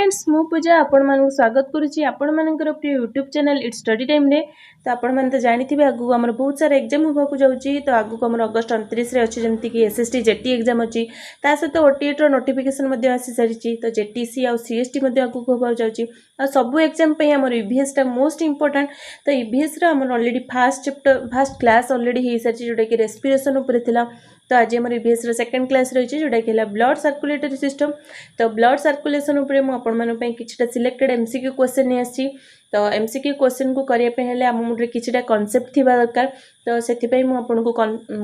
Friends मु पूजा आपण मानक स्वागत करुच्ची आपण मानकर प्रिय YouTube channel it's study time रे। तो आपण मैंने तो जानी आगू आम बहुत सारा एग्जाम होगा जाऊँगी। तो आगू आम अगस्ट 29 अच्छी जमीक एसएसटी जेटी एग्जाम अच्छी ता सहित ओटीईटी रो नोटिफिकेशन आसी सारी। तो जेटीसी आउ सीएसटी आगू होगा जाऊँगी सबू एग्जाम आम ईवीएस टा मोस्ट इंपोर्टेंट। तो EVS already fast class already हो सारी जोटा कि रेस्पिरेशन उपर थिला। तो आज आम ईवीएस सेकंड क्लास रही जोटा कि ब्लड सर्कुलेटरी सिस्टम। तो ब्लड सर्कुलेशन उपर मुझे किसी सिलेक्टेड एमसीक्यू क्वेश्चन नहीं आसी। तो एमसीक्यू क्वेश्चन को करने आम मुझे किसी कॉन्सेप्ट थी दरकार। तो से मुझे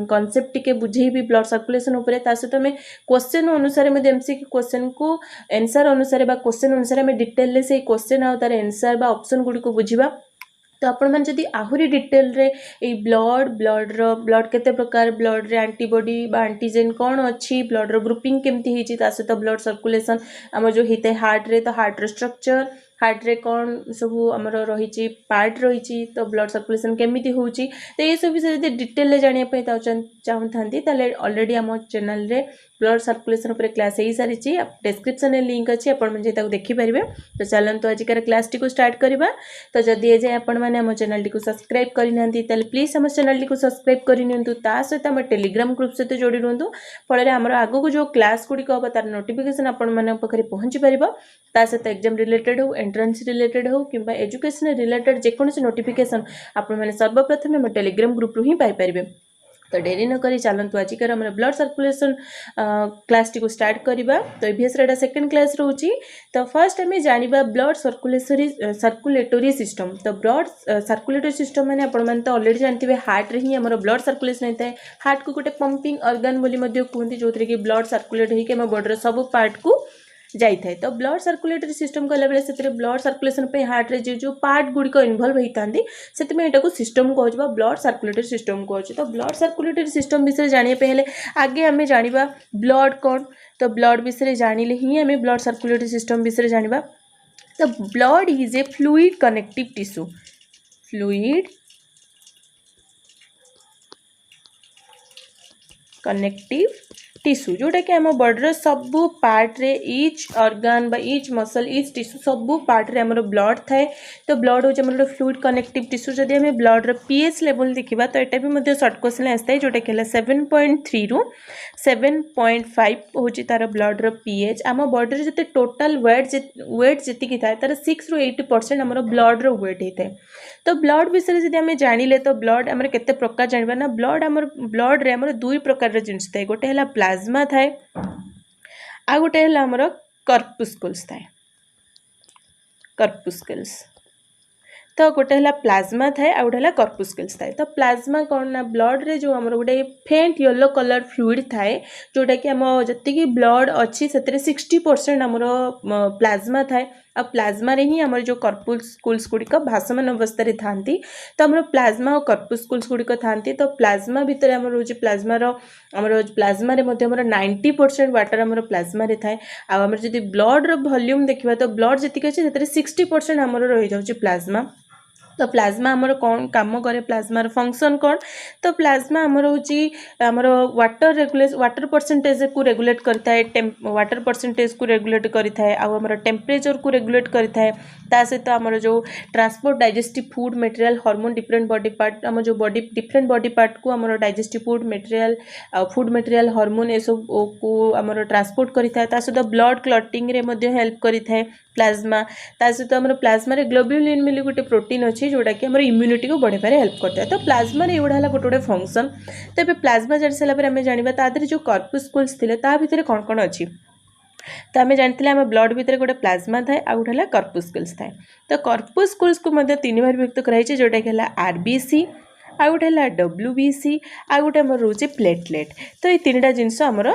कॉन्सेप्ट टी बुझेबी ब्लड सर्कुलेशन उपर सहित आम क्वेश्चन अनुसार एमसीक्यू क्वेश्चन को आंसर अनुसार क्वेश्चन अनुसार आम डिटेल से क्वेश्चन आउ तार आंसर बा ऑप्शन गुड़ी को बुझा। तो आपण मैंने जदि आहरी डिटेल रे ब्लड केते प्रकार ब्लड रे एंटीबॉडी बा एंटीजेन कौन अच्छी ब्लड रो ग्रुपिंग केमती होती सहित ब्लड सर्कुलेशन आम जो होता है हार्ट रे। तो हार्ट रो स्ट्रक्चर हार्ट रे कौन सब आमर रही पार्ट रही तो ब्लड सर्कुलेशन केमिति होची। तो ये सब विषय डिटेल जानापी चाहूँ ताले ऑलरेडी आम चैनल रे ब्लड सर्कुलेशन उपर क्लास हो सारी डिस्क्रिप्शन में लिंक अच्छी आपण देखिपारे। तो चलते आजिकार क्लास टी को स्टार्ट करवा। तो जदि ए जाए आपण मैंने आम चैनल टी सब्सक्राइब करना प्लीज आम चैनल टी सब्सक्राइब करनी सहित आम टेलीग्राम ग्रुप सहित जोड़ी रुहतु फल आमर आगू जो क्लास गुड़िक हम तार नोटिफिकेशन आपण पाखे पहुँची पार सहित एग्जाम रिलेटेड हो एंट्रेंस रिलेटेड हो कि एजुकेशन रिलेटेड जेकोसी नोटिफिकेशन आपण मैंने सर्वप्रथम आम टेलीग्राम ग्रुप रू ही पाइपर। तो डेरी न करी चलतु आजिकार आम ब्लड सर्कुलेशन क्लास टी को स्टार्ट करवा। तो ईवीएस रे सेकंड क्लास रोची। तो फर्स्ट आम जाना ब्लड सर्कुलेटरी सिस्टम। तो ब्लड सर्कुलेटरी सिस्टम मैंने आपण तो ऑलरेडी जानते हार्ट रे ही आम ब्लड सर्कुलेशन होता है। हार्ट को गोटे पंपिंग ऑर्गन बोली कहते जो थी कि ब्लड सर्कुलेट होकर आम बॉडी सब पार्ट को जाई थाए। तो ब्लड सर्कुलेटरी सिस्टम कहला बेले से ब्लड सर्कुलेशन पे हार्ट रे जो पार्ट गुड़िक इनवल्व होता से सिस्टम कहूँ ब्लड सर्कुलेटरी सिस्टम कहूँ। तो ब्लड सर्कुलेटरी सिस्टम विषय जानापी हेले आगे आम जाना ब्लड कौन। तो ब्लड विषय जानिले ही आम ब्लड सर्कुलेटरी सिस्टम विषय जाना। तो blood is a fluid connective tissue fluid connective tissue जोटा कि आम बॉडी सबू पार्ट रे ईच ऑर्गन बा ईच मसल ईच टिश्यू सबू पार्ट रे आमर ब्लड थाए। तो ब्लड हूँ आम फ्लूइड कनेक्टिव टिश्यू। जदि आम ब्लड रो पीएच लेवल देखा तो यहाँ भी सर्ट क्वेश्चन आसता है जोटा कि 7.3 रु 7.5 हूँ तार ब्लड रो पीएच। आम बॉडी जो टोटाल वेट जी थाए तार 6 ରୁ 8% आम ब्लड रो वेट होता है। तो ब्लड विषय जब आम जानिले तो ब्लड आम केते प्रकार जाना ना ब्लड रे आमर दुई प्रकार जिनिस थाए गोटे है प्लाज्मा थाए आ गोटे है आमर कर्पुस्कुल्स थाए कर्पुस्कुल्स। तो गोटे है प्लाज्मा थाए आ गोटे है कर्पुस्कुल्स थाए। तो प्लाज्मा कौन ना ब्लड रे जो आमर गोटे फेंट येलो कलर फ्लूइड थाए जोटा कि आम जी ब्लड अच्छी से 60% आमर प्लाज्मा थाए। आ प्लाज्मा रे ही आमर जो कर्पुस्कुल्स गुड़िक भासमान अवस्था रे थांती। तो आमर प्लाज्मा और कर्पुस्कुल्स गुड़िक थांती। तो प्लाज्मा भितर आमर होची प्लाज्मार आमर प्लाज्मा रे मध्य आमर 90% वाटर आमर प्लाज्मा रे थाए। आ आमर जदि ब्लड रो वॉल्यूम देखिबा तो ब्लड जतिक अछि सेतरे 60% आमर रहि जाउची प्लाज्मा। तो प्लाज्मा आमर कौन काम करे प्लाज्मार फंक्शन कौन। तो प्लाज्मा आमर होची आमर वाटर परसेंटेज को रेगुलेट करता है वाटर परसेंटेज को रेगुलेट करता है आमर टेम्परेचर को रेगुलेट करता है। ता सहित आमर जो transport digestive food material hormone different body part आम जो बॉडी डिफरेंट बॉडी पार्ट को आमर डाइजेस्टिव फूड मटेरियल हार्मोन ये सब को आमर ट्रांसपोर्ट करता है। ता सहित ब्लड क्लॉटिंग रे मध्य हेल्प करता है प्लाज्मा। ता सहित आमर प्लाज्मा रे ग्लोब्युलिन मिली गोटे प्रोटीन अच्छी जोटा कि आम इम्यूनिटी को बढ़ाई हेल्प करता है। तो प्लाज्मा रे एगुड़ा है गोटे गोटे फंक्शन। तो ये प्लाज्मा जानी सारापर आम जाना तादेह जो कर्पुस्कुल्स थे ता भितर कौन कौन अच्छी। तो आम जानते आम ब्लड भितर गोटे प्लाज्मा थाए आ गोटे है कर्पुस्कुल्स थाए। तो कर्पुस्कुल्स को 3 भाग विभक्त कराई जोटा कि आरबीसी आ गोटे है डब्ल्यूबीसी आ गोटे आम रोचे प्लेटलेट। तो ये 3टा जिनस आमर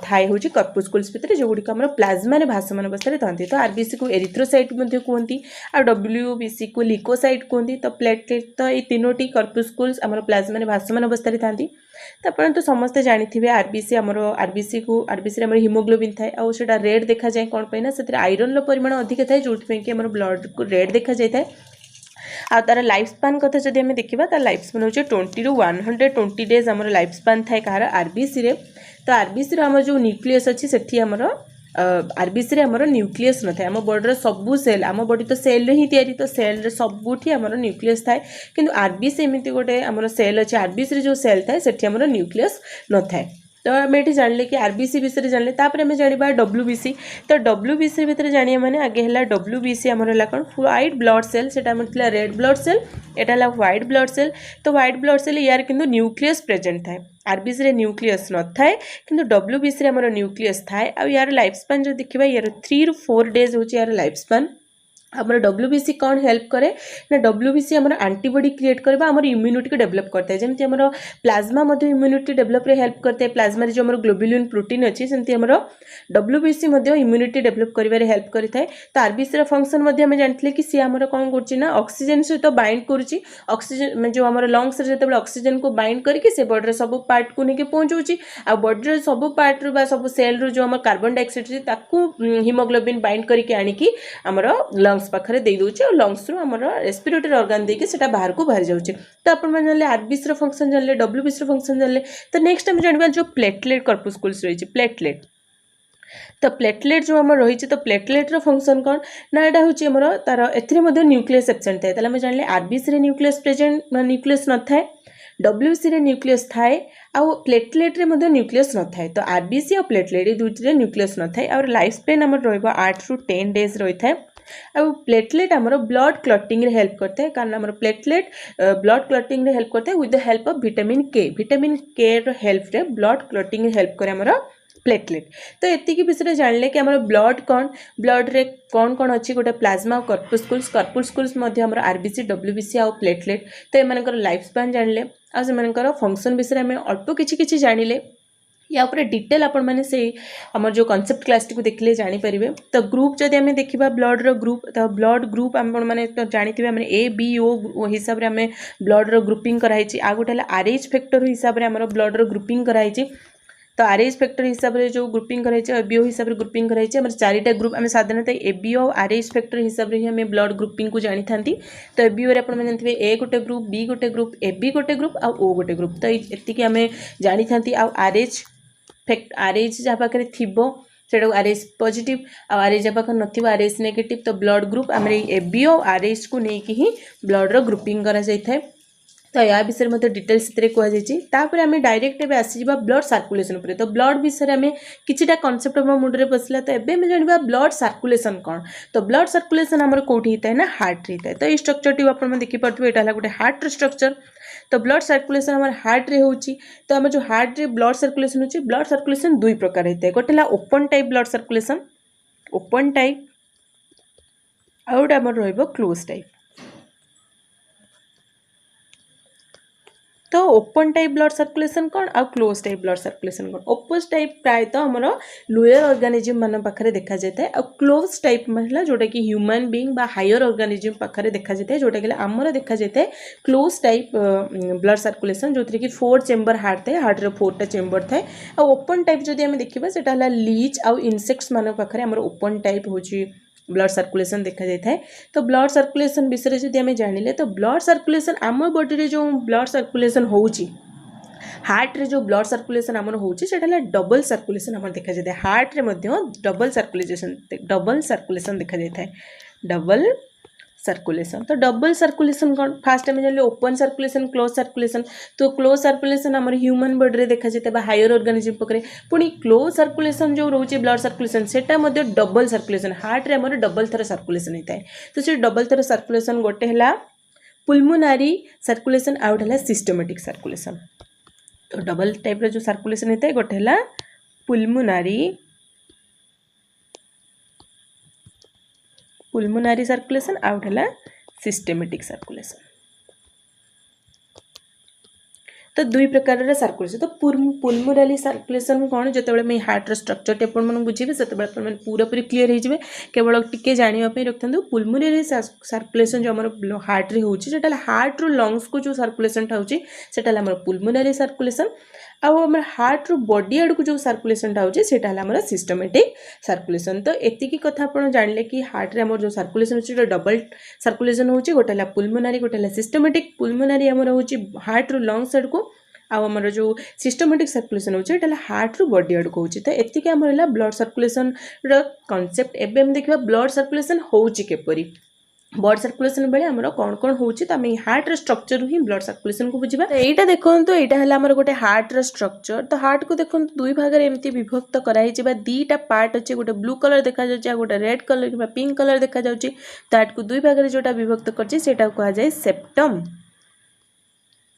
थाए हूँ कर्पुस्कुल्स भितर जो गुड़िक आम प्लाज्मा भासमान अवस्था था। तो आरबीसी को एरिथ्रोसाइट कहती आ डब्ल्यूबीसी को लिकोसाइट कहती। तो प्लेटलेट तो ये 3टी कर्पुस्कुल्स आम प्लाज्मा भासमान अवस्था था। तो आप तो समस्ते जानी आरबीसी आमर आरबीसी आम हिमोग्लोबिन थाए आ रेड देखा जाए कौन पे ना से आयरन परिमाण अधिक थाए जो कि आम ब्लड को रेड देखा जाए। आ तार लाइफ स्पान कथा जब आम देखा तार लाइफ स्पान हो 20 ରୁ 120 डेज आम लाइफ स्पान थाए कहार आरबीसी रे। तो आरबीसी आम जो न्यूक्लियस अच्छी सेठी आमर आरबीसी रे हमर न्यूक्लियस न थाए आम बॉडी सबू सेल आम बॉडी तो सेल रे ही तैयारी तो सेल रे सबुठी हमर न्यूक्लियस थाए किंतु आरबीसी एमती गोटे हमर सेल अच्छे आरबीसी रे जो सेल थाए सेठी हमर न्यूक्लियस न थाए तो आम ये जानले कि आरबीसी विषय जानले तापर आम जाना डब्ल्यूबीसी तो डब्ल्यूबीसी भितर जानिए माने आगे है डब्ल्यूबीसी आमर है कौन व्हाइट ब्लड सेल से रेड ब्लड सेल यहाँ व्हाइट ब्लड सेल तो व्हाइट ब्लड सेल यार किंतु न्यूक्लियस प्रेजेंट थाए आरबीसी रे न्यूक्लियस न थाए किंतु डब्ल्यूबीसी रे हमर न्यूक्लियस थाए आ यार लाइफ स्पान जो देखिबा यार 3 ରୁ 4 डेज होची यार लाइफ स्पान आमर डब्ल्यूबीसी कौन हेल्प करे ना डब्ल्यूबीसी आमर एंटीबॉडी क्रिएट करबा आमर इम्यूनिटी को डेवलप करता है जमती आमर प्लाज्मा मध्य इम्यूनिटी डेवलप रे हेल्प करते हैं प्लाज्मा रे जो आमर ग्लोबुलिन प्रोटीन अछि सेमती आमर डब्ल्यूबीसी मध्य इम्यूनिटी डेवलप करिवारे हेल्प करिथाय तो आरबीसी रा फंक्शन मध्य हम जानथिले कि सी आमर कोन करछि ना ऑक्सीजन सहित बाइंड करूछि ऑक्सीजन में जो आमर लंग्स रे जते ऑक्सीजन को बाइंड करके से बॉडी रे सब पार्ट को नेके पहुंचौछि आ बॉडी रे सब पार्ट रे बा सब सेल रो जो आमर कार्बन डाइऑक्साइड अछि ताकू हीमोग्लोबिन बाइंड करके आनी कि आमर लंग्स पाखरे दे दोछि और लंग्स रो हमर रेस्पिरेटरी ऑर्गन देके सेटा बाहर को बाहर जाउछि तो आपण मन जानले आरबीसी रो फंक्शन जानले डब्ल्यूबीसी रो फंक्शन जानले तो नेक्स्ट हम जानबा जो प्लेटलेट कर्पुस्कुल्स रहिछि प्लेटलेट तो प्लेटलेट जो हमर रहिछि तो प्लेटलेट रो फंक्शन कोन ना एटा होछि हमर तार एथिरे मध्ये न्यूक्लियस एब्सेंट थाए तले हम जानले आरबीसी रे न्यूक्लियस प्रेजेंट न्यूक्लियस न थाए डब्ल्यूबीसी रे न्यूक्लियस थाए आ प्लेटलेट रे मध्ये न्यूक्लियस न थाए तो आरबीसी और प्लेटलेट ए दुइटी रे न्यूक्लियस न थाए और लाइफ स्पेन हमर रहबा 8 ରୁ 10 डेज रहि थाए आ प्लेटलेट हमर ब्लड क्लॉटिंग रे हेल्प करते हैं कारण हमर प्लेटलेट ब्लड क्लॉटिंग रे हेल्प करते हैं with the help of vitamin के रो हेल्प रे ब्लड क्लॉटिंग रे हेल्प करे हमर प्लेटलेट तो एतिकी विषय जानले कि हमर ब्लड रे कौन कौन अच्छी गोटे प्लाज्मा और कर्पुस्कुल्स मध्य हमर आरबीसी डब्ल्यूबीसी और प्लेटलेट तो एमानकर लाइफ स्पान जानले आ सेमानकर फंक्शन विषय में अल्प किछि जानिले या ऊपर डिटेल आपण मैंने से हमर जो कॉन्सेप्ट क्लास टी को देखले जानि परिबे तो ग्रुप जदि हमें देखिबा ब्लड रो ग्रुप तो ब्लड ग्रुप आपण मैंने तो जानिथिबे हमर ए बी ओ हिसाब रे हमें ब्लड रो ग्रुपिंग कराइछि आ गोटे आरएच फैक्टर हिसाब रे हमर ब्लड रो ग्रुपिंग कराइछि तो आरएच फैक्टर हिसाब रे जो ग्रुपिंग कराइछि एबीओ हिसाब रे ग्रुपिंग कराइछि हमर चारिटा ग्रुप हमें साधारणतः एबीओ आरएच फैक्टर हिसाब रे हमें ब्लड ग्रुपिंग को जानि थांती तो एबीओ रे आपण माने जानथिबे ए गोटे ग्रुप बी गोटे ग्रुप एबी गोटे ग्रुप आ ओ गोटे ग्रुप तो एतिकी हमें जानि थांती आ आरएच जहाँ पाखे थीबो सेटा आरएच पॉजिटिव आरएच जहाँ पाखे नथिबो आरएच नेगेटिव तो ब्लड ग्रुप आम एबीओ आरएच को लेकिन ही ब्लड रो ग्रुपिंग करा जाय थाए तो या विषय में डिटेल्स कह जापर आम डायरेक्ट एवं आसीजा ब्लड सर्कुलेशन उपर तो ब्लड विषय में किछिटा कॉन्सेप्ट हम मुंडे पशिला तो एबे जाना ब्लड सर्कुलेशन कौन तो ब्लड सर्कुलेशन आमर कौटी होता है ना हार्ट रे होता है तो ये स्ट्रक्चर टी आप देखिपे यहाँ गोटे हार्ट स्ट्रक्चर तो ब्लड सर्कुलेशन हमारे हार्ट रे होची तो आम जो हार्ट रे ब्लड सर्कुलेशन होची ब्लड सर्कुलेशन दुई प्रकार होता है गोटे open type blood circulation open type आ गोटे आमर रहिबो क्लोज टाइप तो ओपन टाइप ब्लड सर्कुलेशन कौन आ क्लोज टाइप ब्लड सर्कुलेशन कौन ओपन टाइप प्राय तो आमर लोअर ऑर्गेनिज्म मान पाखरे देखा जाता है और क्लोज टाइप मतलब जोटा कि ह्यूमन बीइंग बा हायर ऑर्गेनिज्म पाखरे देखा जाता है जोटा कि आमर देखा जाता है क्लोज टाइप ब्लड सर्कुलेशन जो कि 4 चेम्बर हार्ट थाए हार्ट रे 4टा चेम्बर थाए और ओपन टाइप जदि आम देखा सेटा लीच आउ इनसेक्ट्स मान पाखरे आमर ओपन टाइप होची ब्लड सर्कुलेशन देखा जाता है तो ब्लड सर्कुलेशन विषय जब आम जानिले तो ब्लड सर्कुलेशन आम बॉडी रे जो ब्लड सर्कुलेशन होची हार्ट रे जो ब्लड सर्कुलेशन आमर होची सेटा डबल सर्कुलेशन आमर देखा जाता है हार्ट रे मध्य डबल सर्कुलेशन देखा जाता है डबल सर्कुलेशन तो डबल सर्कुलेशन कौन फास्ट आम जान ओपन सर्कुलेशन क्लोज सर्कुलेशन तो क्लोज सर्कुलेशन आम ह्यूमन बॉडी रे देखा जाता है हायर ऑर्गेनिज्म पकड़े पुणी क्लोज सर्कुलेशन जो रोचे ब्लड सर्कुलेशन सेटा मध्य डबल सर्कुलेशन हार्ट रे आमर डबल थर सर्कुलेशन होता है तो से डबल थर सर्कुलेशन गोटे है पुल्मोनारी सर्कुलेशन आउ गोटे है सिस्टमेटिक सर्कुलेशन तो डबल टाइप जो सर्कुलेशन होता है गोटे है पुल्मोनारी सर्कुलेशन आउट है सिस्टेमेटिक सर्कुलेशन तो दुई प्रकार सर्कुलेशन तो पुल्मोनारी सर्कुलेशन कौन जो मैं हार्ट स्ट्रक्चर टे बुझे से पूरा पूरी क्लीयर हो केवल टिके जानापी रखता पुल्मोनारी सर्कुलेशन जो आम हार्ट रे होता हार्ट रू लंग्स को जो सर्कुलेशन होची पुल्मोनारी सर्कुलेशन आम हार्ट रू बॉडी आड़ को जो सर्कुलेशन होची सिस्टमेटिक सर्कुलेशन तो एतिकी कथा आप जानले कि हार्ट रे जो सर्कुलेशन होची डबल सर्कुलेशन होची गोटे पुल्मोनारी गोटे सिस्टमेटिक पुल्मोनारी आमर होची हार्ट रू लंग्स आड़ को आमर जो सिस्टमेटिक सर्कुलेशन होचे एटा हार्ट रु बॉडी आड़ को होची। तो एतिके हमर ब्लड सर्कुलेशन रो कांसेप्ट। एबे हम देखिबा ब्लड सर्कुलेशन होची केपरी। ब्लड सर्कुलेशन बेले आमर कौन कौन होची तो आम हार्ट रो स्ट्रक्चर ही ब्लड सर्कुलेशन को बुझिबा। तो एटा देखंतु एटा हला हमर गोटे हार्ट रो स्ट्रक्चर। तो हार्ट को देखंतु दुई भाग रे एम्ति विभक्त कराई छि बा दीटा पार्ट अछि, गोटे ब्लू कलर देखा जाउछि आ गोटे रेड कलर कि पिंक कलर देखा जाउछि। तो हार्ट को दुई भाग रे जोटा विभक्त करछि सेटा कहा जाय सेप्टम।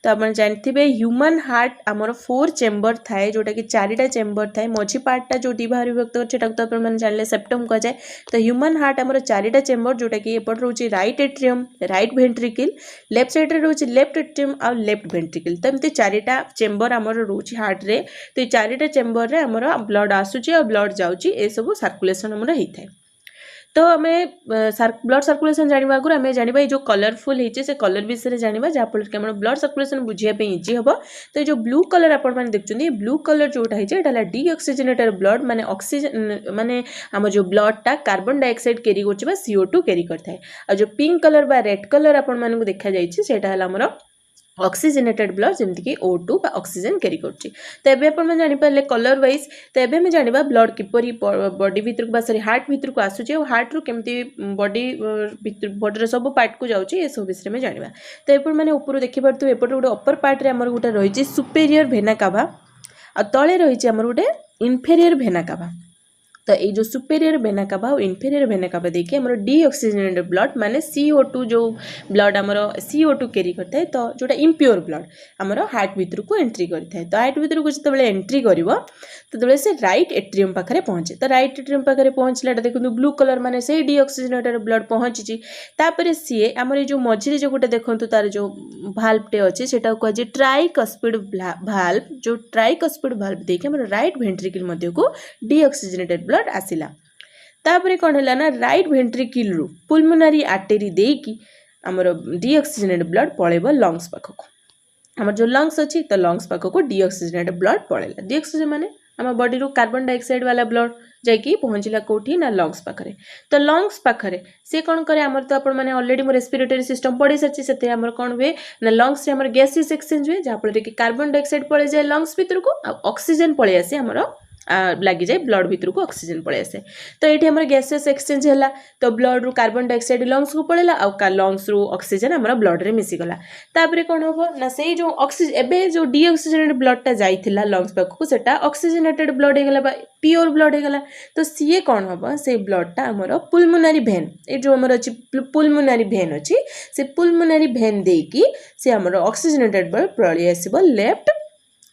तो आप जानते ह्यूमन हार्ट आमर 4 चेम्बर थाए जोटा कि 4टा चेम्बर थाए। मझी पार्टा जो भाग विभक्त कर तो आप जानले सेप्टम कह जाए। तो ह्यूमन हार्ट आमर 4टा चेम्बर जोटा कि एपट रोचे right atrium, right ventricle, left side रे रोचे लेफ्ट एट्रियम आ लेफ्ट वेंट्रिकल। तो एमती 4टा चेम्बर आमर रोचे हार्ट रे। तो ये 4टा चेम्बर रे आमर ब्लड आसुची और ब्लड जाउची, ए सब सर्कुलेशन आमर होता है। तो आम ब्लड सर्कुलेशन जाना आगुरी आम जाना ये जो कलरफुल होती से कलर विषय जाना जहाँफल कि ब्लड सर्कुलेशन बुझापी इजी हम। तो ये जो ब्लू कलर आपने देखते ब्लू कलर जोटा है डीऑक्सीजनेटेड ब्लड माने ऑक्सीजन माने आम जो ब्लडटा कार्बन डाइऑक्साइड कैरी कर CO2 कैरी करता है। जो पिंक कलर बा रेड कलर आपण देखा जाइए ऑक्सीजनेटेड ब्लड जमीक O2 बा ऑक्सीजन कैरी करछि। तो एबे आपण जानिपारे कलर वाइज। तो एबे हम जानिबा ब्लड किपरि बॉडी भीतर को सॉरी हार्ट भीतर को आसुछि और हार्ट रु केमती बॉडी बॉडी सब पार्ट को जाउछि ए सब विषय में जानिबा। तो एपट माने ऊपर देखि परतु एपट गोटे अपर पार्ट रे हमर गोटे रहिछि सुपेरियर वेना कावा आ तळे रहिछि हमर गोटे इन्फेरियर वेना कावा। तो ये जो सुपेरियर वेना कावा और इन्फेरियर वेना कावा देखिए हमर डीऑक्सीजनेटेड ब्लड माने CO2 जो ब्लड हमर CO2 कैरी करता है। तो जोटा इम्प्योर ब्लड हमर हार्ट भीतर को एंट्री करता है। तो हार्ट भीतर को जब एंट्री करिवो तो से राइट एट्रियम पाखरे पहुँचे। तो राइट एट्रियम पाखरे पहुँचला देखो ब्लू कलर माने से डीऑक्सीजनेटेड ब्लड पहुँची। तापर सी आमर ये जो मझे जो गोटे देखो तार जो भाल्वटे अच्छे से कहुए ट्राइकस्पिड भाल्व। जो ट्राइकस्पिड भाल्व देखिए हमर राइट वेंट्रिकल मध्य को डीऑक्सीजनेटेड ब्लड आसिला। तापर कौन है ना राइट वेंट्रिकल रु पुलमोनारी आर्टेरी देकी आमर डीऑक्सीजनेटेड ब्लड पळेबो लंग्स पाखक। आमर जो लंग्स अच्छी तो लंग्स पाखक डीऑक्सीजनेटेड ब्लड पळेला। डीऑक्सीजन माने आम बॉडी रु कार्बन डाइऑक्साइड वाला ब्लड जाकि पहुँचला कौटी ना लंग्स पाखरे। तो लंग्स पाखरे से कौन करे आमर तो आपण माने ऑलरेडी मो रेस्पिरेटरी सिस्टम पढ़ी सारी से आमर कौन हुए ना लंग्स रे आमर गैसेस एक्सचेंज हुए जहाँफल कि कार्बन डाइऑक्साइड पड़े जाए लंग्स भीतर को ऑक्सीजन पड़े आसे आमर लगी जाए ब्लड भीतर को ऑक्सीजन पड़े आसे। तो ये आमर गैसेस एक्सचेंज है तो ब्लड रु कार्बन डाइऑक्साइड लंग्स को पड़ेला आ लंग्स रु ऑक्सीजन आमर ब्लड रे मिसीगला। तापर कौन हम ना से जो ऑक्सीजन एबे जो डीऑक्सीजनेटेड ब्लडटा जाइथिला लंग्स पाखक सेटा ऑक्सीजनेटेड ब्लड हो गला प्योर ब्लड हो गला। तो सी कौन हम से ब्लडटा आमर पुलमोनारी भेन ये जो आमर अच्छी पुलमोनारी भेन अच्छी से पुलमोनारी भेन देकी से आमर ऑक्सीजनेटेड ब्लड पळि आसीबो लेफ्ट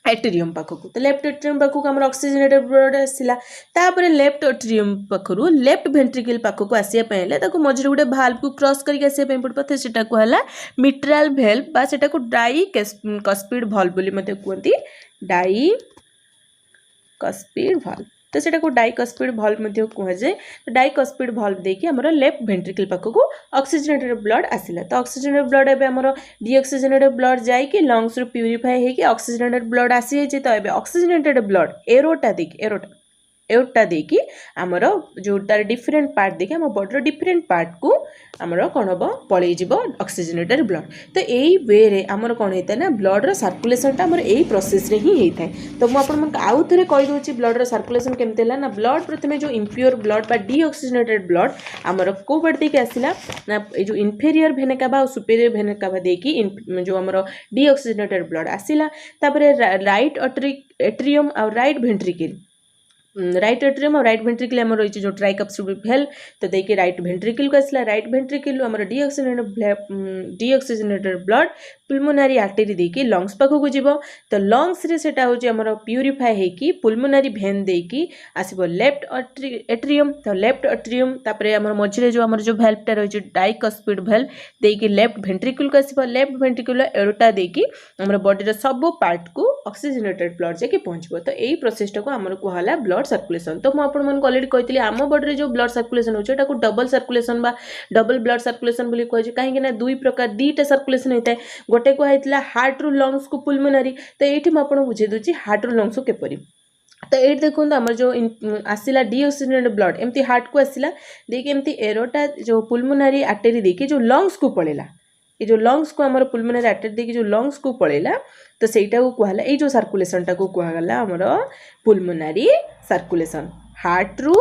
एट्रियम पाखक। तो लेफ्ट एट्रियम पाखक आमर ऑक्सीजनेटेड ब्लड आसिला। तापर लेफ्ट एट्रियम पाखरु लेफ्ट वेंट्रिकल पाखक आसिया पहिले ताको मझरे गोटे भाल्व को क्रॉस करके आसिया पय पड़बो। तो सेटा को हला मिट्राल भाल्व बा सेटा को डाइकस्पिड भाल्व बोली मते कहंती डाइकस्पिड भाल्व। तो सेटा को डाइकस्पिड भाल्व मते कह जाए। तो डाइकस्पिड भाल्व देकी हमर लेफ्ट वेंट्रिकल पाखक ऑक्सीजनेटेड ब्लड आसिला। तो ऑक्सीजनेटेड ब्लड एबे हमर डीऑक्सीजनेटेड ब्लड जाई कि लंग्स रु प्यूरिफाई हे कि ऑक्सीजनेटेड ब्लड आसी जे। तो एबे ऑक्सीजनेटेड ब्लड एरोटा देखि एरोटा देखि आमर जो तार डिफरेंट पार्ट देखि आम बॉडी डिफरेंट पार्ट को आमर कौन हम पलि जीव ऑक्सीजनेटेड ब्लड। तो यही वे रे आमर कौन होता है ना ब्लड रो सर्कुलेशनटा आमर यही प्रोसेस रे ही होता है। तो मुझे आउ थे कहीदे ब्लड रो सर्कुलेशन केमती है ना ब्लड प्रथम जो इम्प्योर ब्लड बा डीऑक्सीजनेटेड ब्लड आमर को बाटे देके आसिला ना ये जो इन्फेरियर भेना कावा और सुपेरियर भेना कावा देकी जो आमर डीऑक्सीजनेटेड ब्लड आसिला। तापर राइट एट्रियम और राइट वेंट्रिकल राइट एट्रियम और राइट वेंट्रिकल आम रही जो ट्राइकस्पिड भाल्व। तो देखिए राइट वेंट्रिकल को आसला राइट वेंट्रिकल आम डीऑक्सीजनेटेड ब्लड पुलमोनारी आर्टेरी देकी लंग्स पाखक जीव। तो लंग्स रे सेटा होची हमर प्यूरिफाई हेकी पुलमोनारी भेन देकी आसीबो लेफ्ट एट्रियम। तो लेफ्ट एट्रियम तापरे हमर मझिरे जो हमर जो भाल्वटा रही डाइकस्पिड भाल्व देकी लेफ्ट वेंट्रिकल को आसीबो। लेफ्ट वेंट्रिकल एरोटा देकी हमर बॉडी रो सब पार्ट को ऑक्सीजनेटेड ब्लड जाके पहुंचबो। तो एई प्रोसेस टा को हमर कहला ब्लड सर्कुलेशन। तो मु आपण मन ऑलरेडी कहतली आम बॉडी रे जो ब्लड सर्कुलेशन होची एटा को डबल सर्कुलेशन बा डबल ब्लड सर्कुलेशन बोली कहै छै। काहे ना दुई प्रकार दीटा सर्कुलेशन होता है गोटे कहला हार्ट रु लंग्स को पुलमोनारी। तो ये मुझे बुझे दूसरी हार्ट रु लंग्स को केपरी। तो ये देखो आमर जो आसला डीऑक्सीजनेटेड ब्लड एमती हार्ट को आसला देखिए एमती एरोटा जो पुलमोनारी आर्टेरी देखिए जो लंग्स को पड़ेला ये जो लंग्स को आमर पुलमोनारी आर्टरी देखिए जो लंग्स को पळेला तो सेटा को कहला ये जो सर्कुलेशनटा को कहला आमर पुलमोनारी सर्कुलेशन हार्ट रु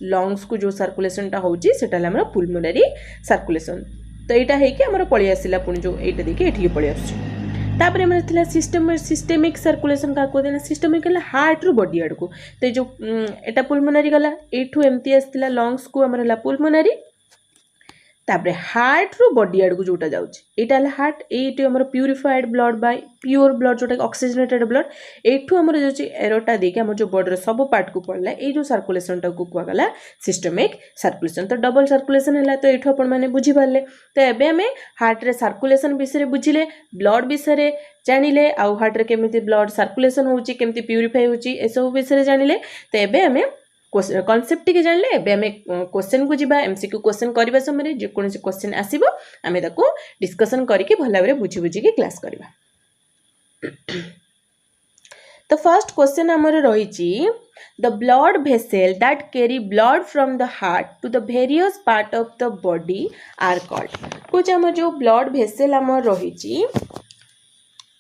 लंग्स को जो सर्कुलेशनटा होची सेटा आमर पुलमोनारी सर्कुलेशन तो यहाँ है आमर पलि आसला पुणी जो यहाँ देखिए ये पलि आस तापर आमर थिला सिस्टेमिक सर्कुलेशन क्या कहते हैं सिस्टेमिक है हार्ट रु बॉडी आड़ को तो जो एटा पुलमोनारी गला एठू एमती आसला लंग्स को आमर है पुलमोनारी तापरे हार्ट रु बॉडी आड़ को जोटा जाउची एटा हार्ट ये आमर purified blood bye pure blood जोटा ऑक्सीजनेटेड ब्लड एठू आमर जो एरोटा देके आमर जो बॉडी सब पार्ट को पड़ला ये जो सर्कुलेशन टा को कहला सिस्टेमिक सर्कुलेशन तो डबल सर्कुलेशन है तो एठू आपण माने बुझी पारले तो एबे हमें हार्ट रे सर्कुलेशन विषय बुझिले ब्लड विषय जानिले आउ हार्ट रे केमिति ब्लड सर्कुलेशन होची केमिति प्यूरिफाई होची ए सब विषय जानिले तो एबे हमें कॉन्सेप्ट टी जानले एबे हमें क्वेश्चन को जीवा एमसीक्यू क्वेश्चन करबा समय जे कोनोसी क्वेश्चन आसीबो हमें ताको डिस्कशन करके भल भाबरे बुझी बुझी के क्लास करबा तो फर्स्ट क्वेश्चन हमर रहिची the blood vessel that carry blood from the heart to the various part of the body are called कुछ हमर जो ब्लड भेसेल हमर रहिची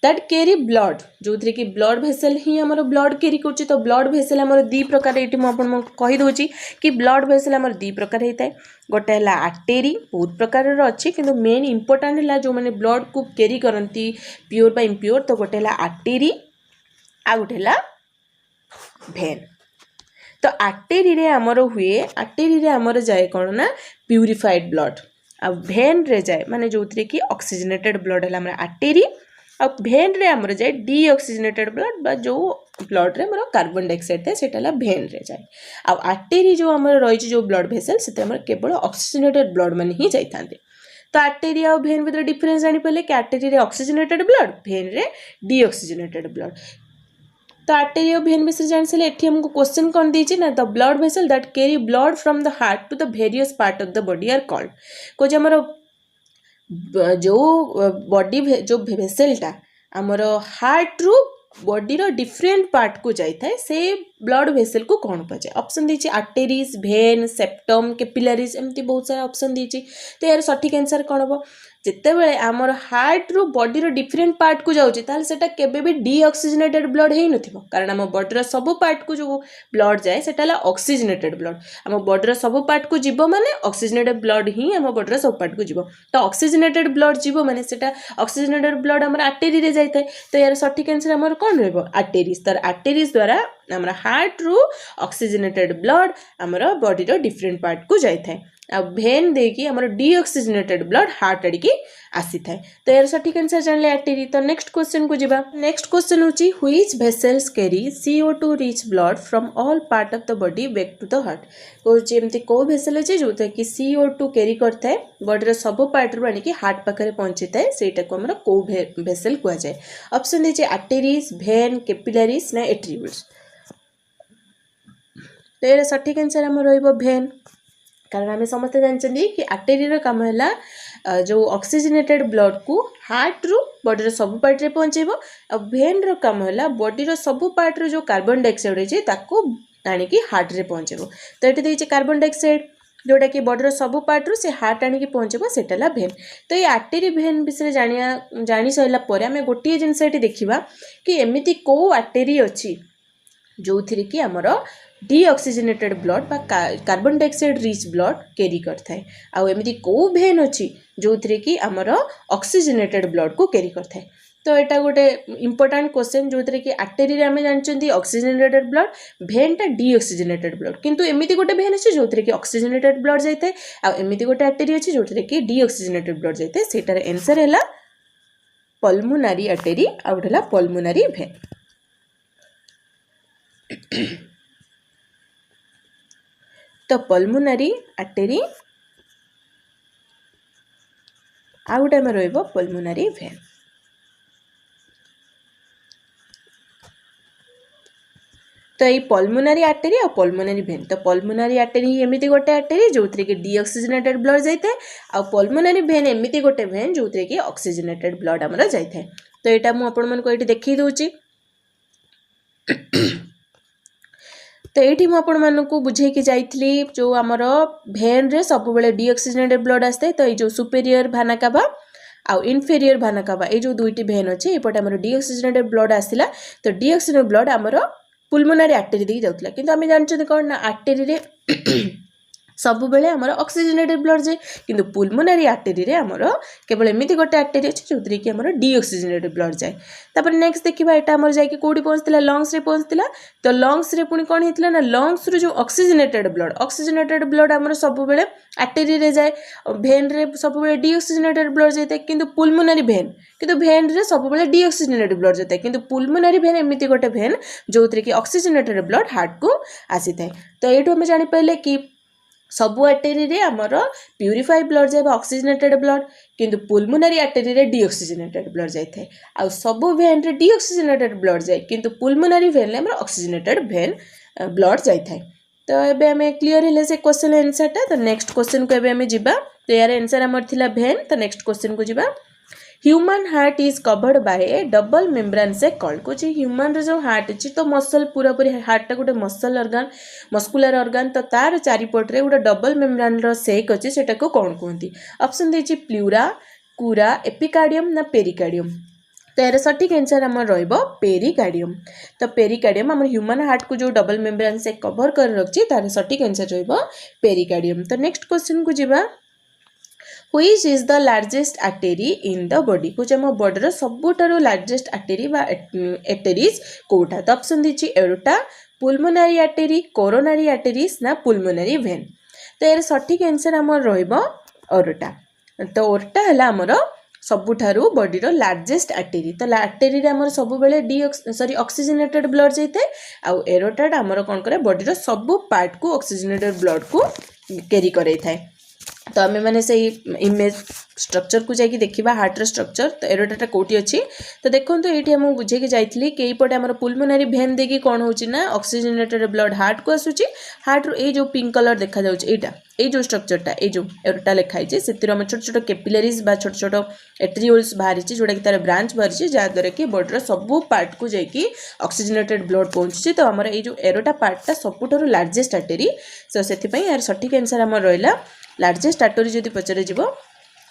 दैट कैरी ब्लड जो थी कि ब्लड भेसेल ही आमर ब्लड कैरी कर तो ब्लड भेसेल आमर दी प्रकार ये मुझे कहीदे कि ब्लड भेसेल आमर दी प्रकार होता है गोटे है आर्टेरी बहुत प्रकार अच्छी कि मेन इंपोर्टाट है जो मैंने ब्लड को कैरी करती प्योर बा इम्प्योर तो गोटे है आर्टेरी आ गोटे है भेन तो आर्टेरी रे आमर हुए आर्टेरी रे आमर जाए कौन ना प्यूरिफाइड ब्लड आ भेन रे जाए माने जो थी कि ऑक्सीजनेटेड ब्लड है आमर आर्टेरी आ भेन रे आमर जाए डीऑक्सीजनेटेड ब्लड बा जो ब्लड रे मोर कार्बन डाइऑक्साइड था सेटा भेन रे जाए आ आर्टेरी जो आमर रही जो ब्लड भेसेल से केवल ऑक्सीजनेटेड ब्लड मैंने ही जाता तो आर्टेरी और भेन भीतर डिफरेंस जानी पारे कि आर्टेरी रे ऑक्सीजनेटेड ब्लड भेन रे डीऑक्सीजनेटेड ब्लड तो आर्टेरी और भेन विषय जान सारे एठी हमको क्वेश्चन कौन दीजिए ना the blood vessel that carry blood from the heart to the various part of the body are called कुछ आमर जो बॉडी जो भेसेलटा आमर हार्ट रु बॉडी रो डिफरेंट पार्ट को जाए से ब्लड भेसेल को कौन पाए ऑप्शन दीजिए आर्टेरीज भेन सेप्टम कैपिलरीज एमती बहुत सारा ऑप्शन दीजिए तो यार सठिक आंसर कौन हम जिते बड़े आमर हार्ट रु बॉडी रो डिफरेंट पार्ट को जाऊँगी ताल सेटा केबे भी डीऑक्सीजनेटेड ब्लड है नथिबो कारण आम बॉडी रो सब पार्ट को जो ब्लड जाए सेटा ला ऑक्सीजनेटेड ब्लड आम बॉडी रो सब पार्ट को जीवो माने ऑक्सीजनेटेड ब्लड ही आम बॉडी रो सब पार्ट को जीवो तो ऑक्सीजनेटेड ब्लड जीवो माने सेटा ऑक्सीजनेटेड ब्लड आमर आर्टेरी रे जाय थाए तो यार सठिक आंसर आमर कोन रहबो आर्टेरीज तर आर्टेरीज द्वारा आमर हार्ट रु ऑक्सीजनेटेड ब्लड आमर बॉडी रो डिफरेंट पार्ट को जाय थाए आ भेन देकी आमर डीऑक्सीजनेटेड ब्लड हार्ट आड़िकी आसी थाए तो यार सठिक आंसर जानले आर्टेरी तो नेक्स्ट क्वेश्चन को जीवा नेक्स्ट क्वेश्चन होची which vessels carry CO2 rich blood from all part of the body back to the heart कोची एमती को भेसल अछि जोता कि CO2 कैरी करथाय बॉडी रो सब पार्ट रो आनिकी हार्ट पाखरे पहुंची थाए सेटा को हमर को भेसल कुआ जाय ऑप्शन दीजिए आर्टेरीज भेन कैपिलरीज ना एट्रिब्यूट्स तो यार सठिक आंसर हमर रहइबो भेन कारण आम समस्त जानते कि आर्टेरी काम है जो ऑक्सीजनेटेड ब्लड को हार्ट रु बॉडी सब पार्ट रे पहुँचेब आ भेन रो काम है बॉडी रो सब पार्ट रो जो कार्बन डाइऑक्साइड रही ताको आनिकी हार्ट रे पहुँचेब तो ये देखिए कार्बन डाइऑक्साइड जोटा कि बॉडी रो सब पार्ट रु से हार्ट आनिकी पहुँचेब सेटा भेन तो ये आर्टेरी भेन विषय जानी सारा पर आम गोटे जिनस देखा कि एमती को आर्टेरी अच्छी जो थी कि आमर डीऑक्सीजनेटेड ब्लड बा carbon dioxide rich blood carry करथाए आ एमती को भेन अच्छी जो थी कि आमर ऑक्सीजनेटेड ब्लड को कैरी करथाए तो यहाँ गोटे इंपोर्टाट क्वेश्चन जो थी कि आर्टेरी रे आमे जानचंती ऑक्सीजनेटेड ब्लड भेनटा डीऑक्सीजनेटेड ब्लड किंतु एमती गोटे भेन अच्छी जो थी कि ऑक्सीजनेटेड ब्लड जाए आ एमती गोटे आर्टेरी अच्छी जो थी कि डीऑक्सीजनेटेड ब्लड जाए सेटार आंसर है पल्मोनारी आर्टेरी आ गोटे है पल्मोनारी भेन तो पल्मोनारी आर्टेरी आ गोटे में रहिबो पल्मोनारी भेन तो ये पल्मोनारी आर्टेरी और पल्मोनारी भेन तो पल्मोनारी आर्टेरी एमती गोटे आर्टेरी जो थी कि डीऑक्सीजनेटेड ब्लड जाए आ पल्मोनारी भेन एमती गोटे भेन जो थी कि ऑक्सीजनेटेड ब्लड आमर जाए तो यहाँ मुझे देखी दूची तो ये मुझे बुझे जाइली जो आमर भेन रे सब बेले डीऑक्सीजनेटेड ब्लड आसता है तो ये जो सुपेरियर भाना कावा आउ इनफेरियर वेना कावा ए जो दुईटी भेन अच्छे एपटे आमर डीऑक्सीजनेटेड ब्लड आसला तो डीऑक्सीजनेटेड ब्लड आमर पुलमोनारी आर्टेरी दे जाउतला किंतु आमे जानछते कोन ना आर्टेरी रे सब बेले आमर ऑक्सीजनेटेड ब्लड जाए किंतु पुलमोनारी आर्टेरी रे आमर केवल एमिति गोटे आर्टेरी अछि जोतरी कि आमर डीऑक्सीजनेटेड ब्लड जाए। तापर नेक्स्ट देखिबा एटा आमर जाय कि कोडी पहुंचतिला लंग्स रे पहुंचतिला तो लंग्स रे पुनी कोन हेतिला ना लंग्स रो जो ऑक्सीजनेटेड ब्लड आमर सब बेले आर्टेरी रे जाए भेन रे सब बेले डीऑक्सीजनेटेड ब्लड जाय किंतु पुलमोनारी भेन किंतु भेन रे सब बेले डीऑक्सीजनेटेड ब्लड जाय किंतु पुलमोनारी भेन एमिति गोटे भेन जोतरी कि ऑक्सीजनेटेड ब्लड हार्ट को आसी थाए। तो एठो हम जानि पहिले कि सबु आर्टेरी रे आमर प्यूरिफाइड ब्लड जाए ऑक्सीजनेटेड ब्लड किंतु पुलमोनारी आर्टेरी रे डीऑक्सीजनेटेड ब्लड जाए थाए आ सबु भेन रे डीऑक्सीजनेटेड ब्लड जाए किंतु पुलमोनारी भेन रे आमर ऑक्सीजनेटेड भेन ब्लड जाए थाए। तो एबे हमें क्लियर हेले से क्वेश्चन आंसर टा। तो नेक्स्ट क्वेश्चन को एबे हमें जिबा तो यार आंसर हमर थिला भेन। तो नेक्स्ट क्वेश्चन को जिबा human heart is covered by A double membrane से कॉल्ड को ह्यूमन रो जो हार्ट अछि तो मसल पूरा पूरी हार्ट टा गोटे मसल ऑर्गन मस्कुलर ऑर्गन तो तार चारिपट रे गोटे डबल मेम्ब्रेन रो सेक अछि सेटा को कोन कहंती। ऑप्शन देछि प्लूरा कूरा एपिकार्डियम ना पेरिकार्डियम। तो यार सटीक आंसर हमर रहइबो पेरिकार्डियम। तो पेरिकार्डियम हमर ह्यूमन हार्ट को जो डबल मेम्ब्रेन से कवर कर रखछि तार सटीक आंसर रहइबो पेरिकार्डियम। तो नेक्स्ट क्वेश्चन को जिबा Which is the largest artery in the body कुछ हम बॉडी रो सबुठारो लार्जेस्ट आर्टेरी बा एटेरीज कोठा। तो ऑप्शन दिछि एरोटा पुलमोनारी आर्टेरी कोरोनारी आर्टेरीज ना पुलमोनारी वेन। तो यार सटीक आंसर हमर रहइबो ओरोटा। तो ओरोटा हला हमर सबुठारो बॉडी रो लार्जेस्ट आर्टेरी। तो आर्टेरी रे हमर सब बेले ऑक्सीजनेटेड ब्लड जाइते आ एरोटा हमर कोन करे बॉडी रो सब पार्ट को ऑक्सीजनेटेड ब्लड को कैरी करे थाए। तो आम मैंने से इमेज स्ट्रक्चर को जाकि देखा हार्ट स्ट्रक्चर। तो एरोटा कौटी अच्छी तो देखो तो ये मुझे बुझे जाइली कि यहीपटे आम पुलमोनारी भेन देखिए कौन होना ऑक्सीजनेटेड ब्लड हार्ट को आसूची हार्ट रो ये जो पिंक कलर देखा जाटा ये जो स्ट्रक्चरटा ये जो एरोटा लिखाई से छोट छोट कैपिलरीज बा छोट छोट एट्रियोल्स बाहरी जोटा कि तार ब्रांच बाहरी जहाँद्वारा कि बॉडीर सब पार्ट को जाकि ऑक्सीजनेटेड ब्लड पहुँची। तो आम ये जो एरोटा पार्टा सबुठार लार्जेस्ट आर्टेरी तो से यार सठिक आंसर आम रहा लार्जेस्ट आर्टरी जदि पचारे जीवो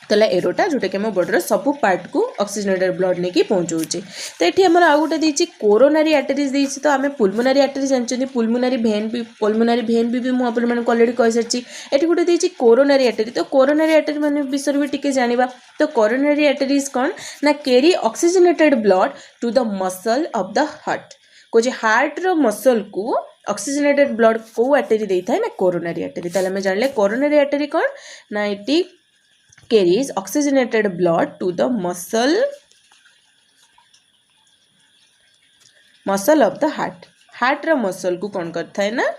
तले एरोटा जोटा कि आम बॉडीर सब पार्ट को ऑक्सीजनेटेड ब्लड नहीं पहुँचाऊे। तो ये आम आउ गोटे देती कोरोनारी आर्टेरीज देती। तो आम पुलमोनारी आर्टेरी जानते पुलमोनारी भेन भी मुझे अलरेडी कही सारी ये गोटे देती कोरोनारी आर्टेरी। तो कोरोनारी आर्टेरी मान विषय भी टिके जानिबा। तो कोरोनारी आर्टेरीज कौन ना carry oxygenated blood to the muscle of the heart को हार्ट रो मसल को ऑक्सीजनेटेड ब्लड को आर्टेरी देता है ना कोरोनारी आर्टेरी। ताले हमें जानले कोरोनारी आर्टेरी कौन ना it carries oxygenated blood to the muscle of the heart रो मसल को कौन करता है ना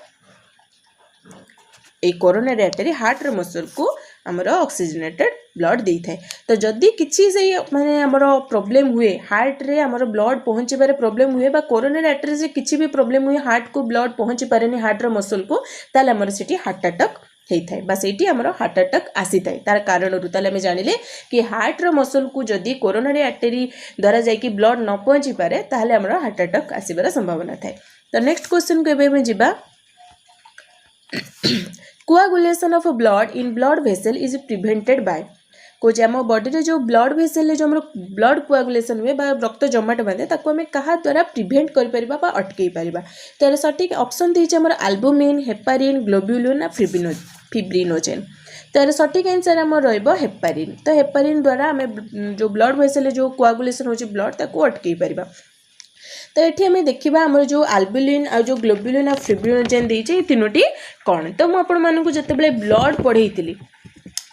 ए कोरोनारी आर्टेरी हार्ट रो मसल को आमर ऑक्सीजनेटेड ब्लड दे थाए। तो जदि किसी से माने आमर प्रॉब्लम हुए हार्ट रे आमर ब्लड पहुँचे बारे प्रॉब्लम हुए बा कोरोनारी आर्टेरी से किसी भी प्रॉब्लम हुए हार्ट को ब्लड पहुँची पारे हार्ट रो मसल को ताले आमर सेठी हार्ट अटैक होता है बस ये आमर हार्ट अटैक आसी थाए तार कारण ताले जानिले कि हार्ट रो मसल को जदि कोरोनारी आर्टेरी द्वारा जाकि ब्लड न पहुँची पारे ताले आमर हार्ट अटैक आसबार संभावना थाए। तो नेक्स्ट क्वेश्चन को एबे जिबा coagulation of blood in blood vessel is prevented by कौच आम बॉडी जो ब्लड वेसल जो ब्लड कोआगुलेशन हुए रक्त जमाट बांधे ताको आम क्या द्वारा प्रिवेंट कर अटकई पार। तो यार सटीक ऑप्शन देती आम एल्बुमिन हेपारिन ग्लोब्युलिन ना फिब्रिनोजेन। तो यार सटीक आंसर आम हेपारिन। तो हेपारिन द्वारा आम जो ब्लड वेसल जो कोआगुलेशन हो ब्लड ताको अटकई पार। तो ये आम देखा आम जो एल्बुमिन आ जो ग्लोब्युलिन आ फिब्रिनोजेन देती तीनोटी कौन। तो मुझे जिते ब्लड पढ़ई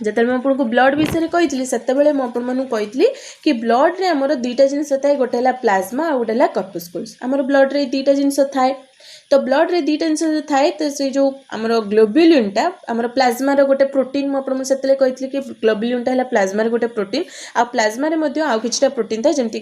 जिते मुझे ब्लड विषय कही से मुझे कि ब्लड रे आमर दुईटा जिनस थाए गोटे है प्लाज्मा आ गोटे है कर्पुस्कुल्स आमर ब्लड रे दुईटा जिनस थाए। तो ब्लड रे दुईटा जिनस थाए तो से जो आमर ग्लोब्युलिनटा आमर प्लाज्मा रो गोटे प्रोटीन मुझे कही कि ग्लोब्युलिनटा है प्लाज्मा रे गोटे प्रोटीन आ प्लाज्मा रे आउ किछटा प्रोटीन था जमती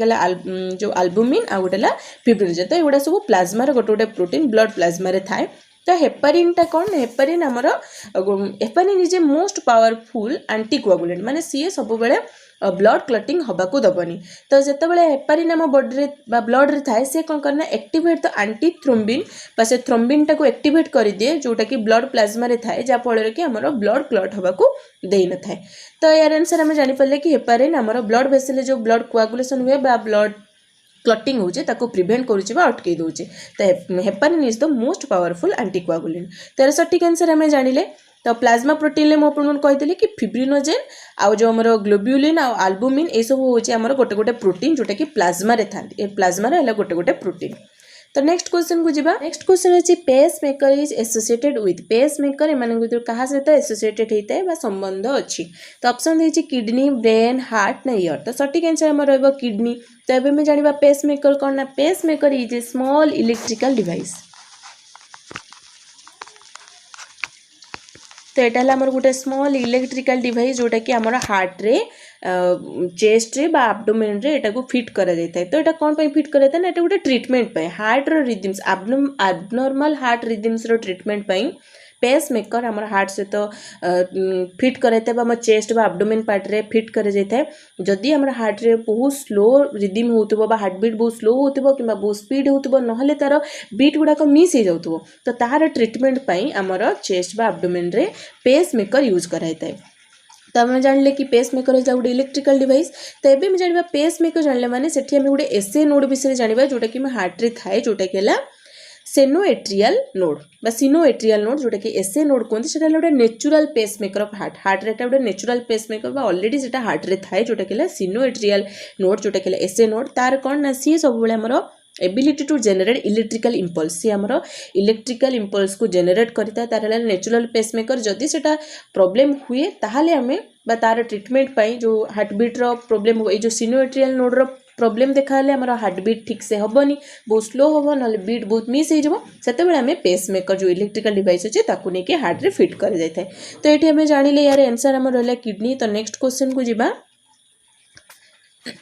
जो एल्बुमिन आ गोटे है फिब्रिनोजेन। तो एगुड़ा सब प्लाज्मा रो गोटे गोटे प्रोटीन ब्लड प्लाज्मा रे थाए। तो हेपारिनटा कौन, हेपारिन आमर heparin is a most powerful anticoagulant माने सी सब बेले ब्लड क्लटिंग हवाक दबनी। तो जितेबाला हेपारिन आम बॉडी ब्लड रे थाए सी कौन करना एक्टिवेट द आंटी थ्रोम्बिन से थ्रोम्बिन टाको एक्टिवेट कर दिए जोटा कि ब्लड प्लाज्मा रे थाए जहाँफल कि आमर ब्लड क्लट हवाक देई न थाए। तो यार आंसर आम जानीपारे कि हेपारिन आमर ब्लड वेसल जो ब्लड कोआगुलेशन हुए बा ब्लड क्लटिंग होचे ताको प्रिवेंट करूचे बा अटकई दोचे। तो heparin is the most powerful anticoagulant. तो सठिक आंसर आम जानिले। तो प्लाज्मा प्रोटीन में मुझे कही कि फिब्रिनोजेन आउ जो आम ग्लोब्यूलिन आउ आल्बुमिन ये सब हूँ आम गोटे गोटे प्रोटीन जोटा कि प्लाज्मा रे था प्लाज्मा रे गोटे गोटे प्रोटीन। तो नेक्स्ट क्वेश्चन को जीवा। नेक्स्ट क्वेश्चन अच्छी pacemaker is associated with pacemaker एम क्या सहित एसोसिएटेड होता है संबंध अच्छी। तो ऑप्शन देखिए किडनी ब्रेन हार्ट ना ईयर। तो सठिक आंसर आम रहा किडनी। तो ये जाना पेस मेकर कौन ना pacemaker is a small electrical device. तो यहाँ आमर गोटे स्मॉल इलेक्ट्रिकल डिवाइस जोटा कि आमर हार्ट रे चेस्ट रे बा एब्डोमेन रे एटा को फिट करा जाता है। तो यहाँ कौन पे फिट करा जाता है ना, गोटे ट्रीटमेंट पे हार्ट रो रिदम्स एब्नॉर्मल हार्ट रिदम्स रो ट्रीटमेंट पे पेस मेकर आम हार्ट सहित फिट कराइए चेस्ट बा एब्डोमेन पार्ट रे फिट कर जदि आम हार्ट रे बहुत स्लो रिदम हो हार्ट बीट बहुत स्लो हो कि बहुत स्पीड हो ना तार बीट गुड़ाक मिस हो जाऊ तो तार ट्रीटमेंट पाई आमर चेस्ट बा एब्डोमेन रे पेस मेकर यूज कराई था। तो आम जानले कि पेस मेकर है गोटे इलेक्ट्रिकल डिवाइस। तो ये जाना पेस मेकर जानले माने सेठी आम गोटे एसए नोड विषय जाना जोटा कि हार्ट रे थाए जोटा कि सेनोएट्रियल नोड बा सिनोएट्रियल नोड जोटा कि एसए नोड कहते हैं गोटे natural pacemaker of heart. Heart रे गोटे नेचुरल पेस मेकर ऑलरेडी से हार्ट रे थाए जोटा कि सिनोएट्रियल नोड जोटा कि एसए नोड। तार कौन ना सी सब आमर ability to generate electrical impulse सी आमर इलेक्ट्रिकल इंपल्स को जेनेरेट करता है। तार नेचुरल पेस मेकर जदि से प्रॉब्लम हुए ताहले आमे बा तार ट्रीटमेंट पाई जो हार्ट बीट रो प्रॉब्लम हुए जो सिनोएट्रियल नोड रो प्रॉब्लम देखा आमर हार्ट बीट ठीक से हेनी बहुत स्लो हम ना बीट बहुत मिस हो आम पेस मेकर जो इलेक्ट्रिकल डिवाइस अच्छे ताकू लेकिन हार्ट रे फिट कर जाए। तो ये आम जानिले यार आंसर आम रहा किडनी। तो नेक्स्ट क्वेश्चन को जीवा।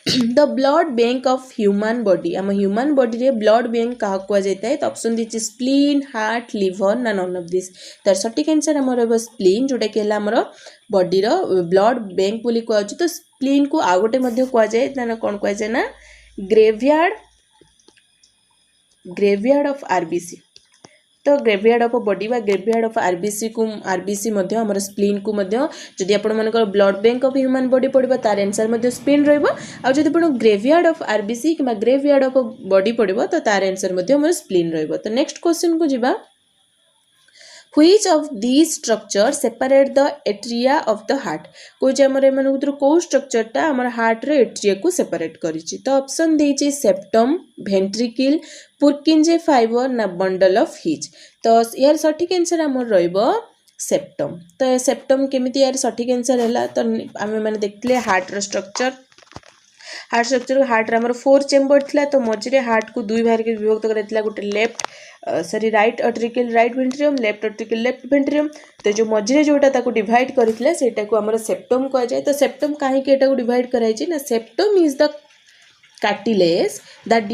The blood bank of human body आम ह्यूमन बॉडी रे ब्लड बैंक क्या कहुए है। तो ऑप्शन दीजिए स्प्लीन हार्ट लिवर ना नन ऑफ दिस। तार सठिक आंसर आम रहा स्प्लीन जोटा कि आमर बॉडी रो ब्लड बैंक बोली कहु। तो स्प्लीन को आउ गोटे कहुए कौन कहुए ना ग्रेवयार्ड ऑफ आरबीसी। तो ग्रेवयार्ड ऑफ बॉडी बा ग्रेवयार्ड ऑफ आरबीसी को आरबीसी आमर स्प्लीन को जदि आपंकर blood bank of human body पड़ो तार आंसर स्प्लीन रही ग्रेवयार्ड ऑफ आरबीसी कि ग्रेवयार्ड ऑफ बॉडी पड़ो तो तार आंसर स्प्लीन रही। तो नेक्स्ट क्वेश्चन को जीवा। Which of these structures separate the atria of the heart? कोई आमर एम कौ स्ट्रक्चरटा आमर हार्ट रे एट्रिया को सेपरेट करिछि। तो ऑप्शन देछि सेप्टम वेंट्रिकल पुर्किंजे फाइबर ना बंडल ऑफ हिज। तो यार सठिक आंसर आमर रहिबो सेप्टम। तो सेप्टम केमिति यार सठिक आंसर हैला। तो आमे माने देखले हार्ट रो स्ट्रक्चर हार्ट आमर 4 चेम्बर थिला। तो मझे हार्ट को दुई भाग के विभक्त कराइथिला गोटे left sorry right auricle right ventricle left auricle left ventricle. तो जो मझे जोटा ताको डिवाइड करथिला सेटा को आमर सेप्टम कह जाए। तो सेप्टम काहे के एटा को डिवाइड कराइछि ना septum is the cartilage that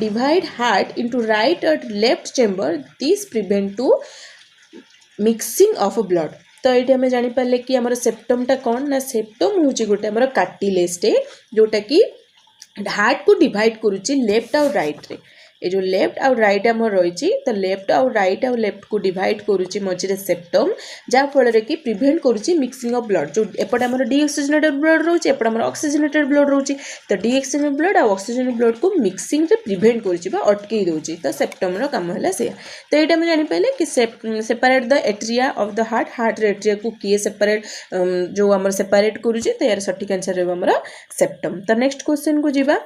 divide heart into right and left chamber. This prevent to mixing of blood. तो ये आम जानीपारे कि आमर सेप्टमटा कौन ना सेप्टम हूँ गोटे आमर कार्टिलेजटे जोटा कि हार्ट को डिवाइड करुच्ची लेफ्ट आउ राइट रे। ये जो लेफ्ट आउ राइट आम रही तो लेफ्ट आउ राइट आउ लेफ्ट को डिवाइड करुच्ची मझे सेप्टम जहाँफल कि प्रिवेंट करुच्ची मिक्सिंग ऑफ ब्लड। जो एपटे आमर डीऑक्सीजनेटेड ब्लड रोचे एपटे आमर ऑक्सीजनेटेड ब्लड रोचे। तो डीऑक्सीजनेटेड ब्लड और ऑक्सीजनेटेड ब्लड को मिक्सिंग रे प्रिवेंट करुच्ची अटकई दोची। तो सेप्टम रो काम है से। तो ये आम जानीपारे कि separate the atria of the heart रे एट्रिया को किए सेपरेट जो आमर सेपरेट करुच्ची। तो यार सठिक आंसर रहिबो आमर सेप्टम। तो नेक्स्ट क्वेश्चन को जीवा।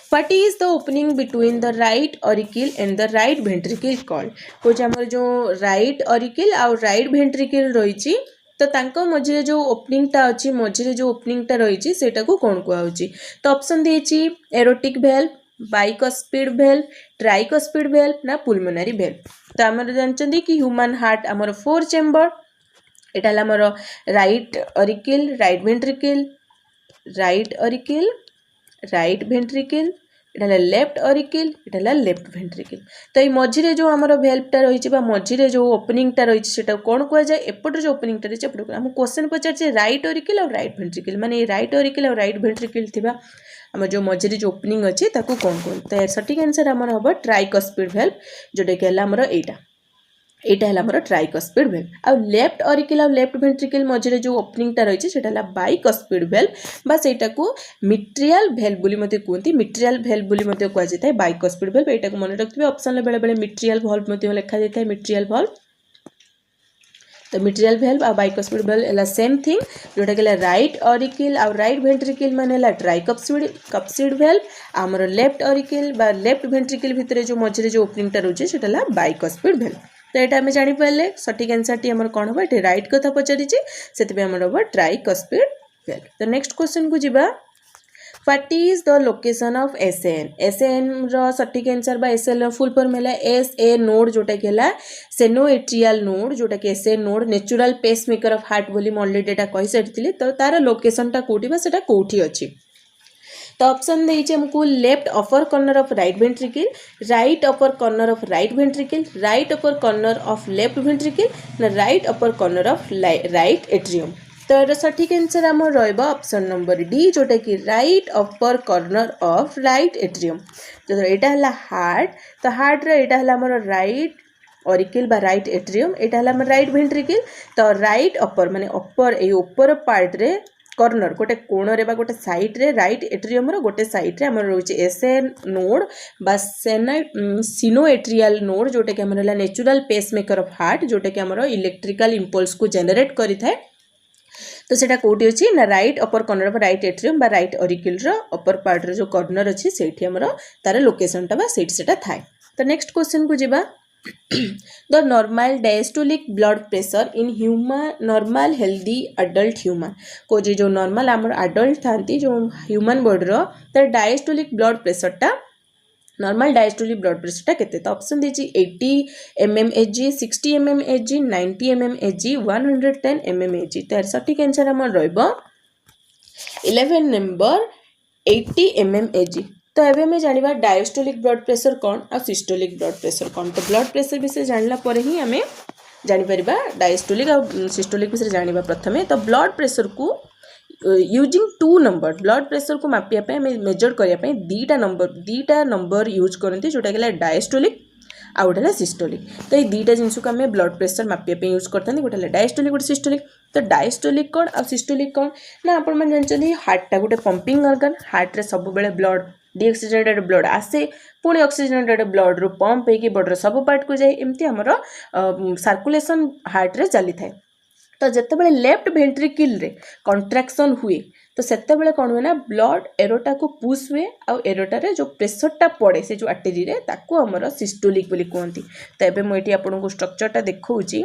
What is the opening between the right auricle and the right ventricle called? कुछ आमर जो right auricle और right ventricle रही तो तांको मझे जो ओपनिंग टा अच्छी मझे जो ओपनिंग टा रही सेटा को कौन कहउची। तो ऑप्शन देछि aortic valve bicuspid valve tricuspid valve ना पुलमोनरी वेल्व। तो आमर जानचंदी कि ह्यूमन हार्ट आमर 4 चेम्बर एटा आमर right auricle right ventricle right auricle right ventricle एटा लेफ्ट ऑरिकल एटा लेफ्ट वेंट्रिकल। तो ये मझिरे जो आमर भेल्वटा रही मझिरे जो ओपनिंगटा रही है कौन कह जाए एपटे जो ओपनिंगटा रही है आम क्वेश्चन पचार राइट ऑरिकल और राइट वेंट्रिकल माने राइट ऑरिकल और राइट वेंट्रिकल थिबा आम जो मझिरे जो ओपनिंग अच्छी ताकू कौन कौन। तो सठिक आंसर आमर हम ट्राइकस्पिड भेल्व जोटा कि आमर एटा है ट्राइकस्पिड भेल्व। आ लेफ्ट ऑरिकल और लेफ्ट वेंट्रिकल मझिरे जो ओपनिंगटा रही है बाइकस्पिड भेल्व बा सेटा को मिट्रियल भेल्व बोली मते कहते मिट्रियल भेल्व बोली मते कह जाय बाइकस्पिड भेल्व। एटा को मन रखिबे ऑप्शन बेले बेले मिट्रियल भेल्व मते लिखा जाय मिट्रियल भेल्व। तो मिट्रियल भेल्व और बाइकस्पिड भेल्व है सेम थिंग जोटा कि राइट ऑरिकल और राइट वेंट्रिकल माने ट्राइकस्पिड भेल्व आमर लेफ्ट ऑरिकल बा लेफ्ट वेंट्रिकल भितर जो मझिरे जो ओपनिंगटा रही है बाइकस्पिड भेल्व। तो यहाँ आम जापर सठिक आंसर टी आम कौन हम ये राइट कथा पचारि से हम ट्राइकस्पिड भेल्व। तो नेक्स्ट क्वेश्चन को जीवा what is the location of SN. SN रो सठिक आंसर बा एसएल रो फुल फॉर्म है एसए नोड जोटा कि सेनोएट्रियल नोड जोटा कि SA node natural pacemaker of heart बोली मैं ऑलरेडी एटा कहि सारिथिली। तो तार लोकेशनटा कोठी बा सेटा कोठी अछि। तो ऑप्शन देइछे हमको left upper corner of right ventricle right upper corner of right ventricle right upper corner of left ventricle ना right upper corner of right atrium. तो सठिक आंसर आम ऑप्शन नंबर डी जोटा कि right upper corner of right atrium. तो यहाँ है heart. तो हार्ट रहा है राइट ऑरिकल बा राइट एट्रियम यहाँ है राइट वेंट्रिकल। तो राइट अपर माने अपर ये ऊपर पार्ट रे कॉर्नर गोटे कोण रे बा गोटे साइड रे राइट एट्रियम रो गोटे साइड रे हमर रोचे एसए नोड बा सिनोएट्रियल नोड जोटा कि हमर natural pacemaker of heart जोटा कि हमर इलेक्ट्रिकल इंपल्स को जनरेट करि थाए। तो सेटा कोठी अछि ना right upper corner of right atrium बा राइट ऑरिकल रो अपर पार्ट रे जो कॉर्नर अछि सेठी हमर तार लोकेशन टा बा सेटा थाए। तो नेक्स्ट क्वेश्चन को जीवा the normal diastolic blood pressure in human normal healthy adult human को जो normal आमर adult थांती जो human body रो तर diastolic blood pressure टा normal diastolic blood pressure टा केते। तो ऑप्शन दीजिए 80 mmHg 60 mmHg 90 mmHg 110 mmHg। तो सठिक आंसर हमर रहइबो 11 नंबर 80 mmHg। तो अभी हमें जानिबा डायस्टोलिक ब्लड प्रेशर कौन और सिस्टोलिक ब्लड प्रेशर कौन। तो ब्लड प्रेशर विषय जानला पर ही हमें जानिपरिबा डायस्टोलिक और सिस्टोलिक विषय जानिबा प्रथमे। तो ब्लड प्रेशर को यूजिंग 2 नंबर ब्लड प्रेशर को मापिया पे हमें मेजर करिया पे दीटा नंबर यूज करते जोटा कि डायस्टोलिक आ गोटे सिस्टोलिक। तो ये दीटा जिनस को आम ब्लड प्रेशर मापिया पे यूज करते गोटे डायस्टोलिक गोटे सिस्टोलिक। तो डायस्टोलिक कौन और सिस्टोलिक कौन ना आपण जानते हार्टा गोटे पंपिंग ऑर्गन हार्ट रे सब बेले ब्लड डीऑक्सीजनेटेड ब्लड आसे पुणी ऑक्सीजनेटेड ब्लड रू पंप होगी बॉडी सब पार्ट को जाए एमती आमर सर्कुलेशन हार्ट रे चली थाए। तो जितेबाला लेफ्ट वेंट्रिकल रे कंट्राक्शन हुए तो सेतेबाला कौन हुए ना ब्लड एरोटा को पुश हुए आ एरोटा रे जो प्रेशरटा पड़े से जो आर्टरी रे ताको हमर सिस्टोलिक बोली कहती। तो एबे मैं ये आपको स्ट्रक्चरटा देखौची।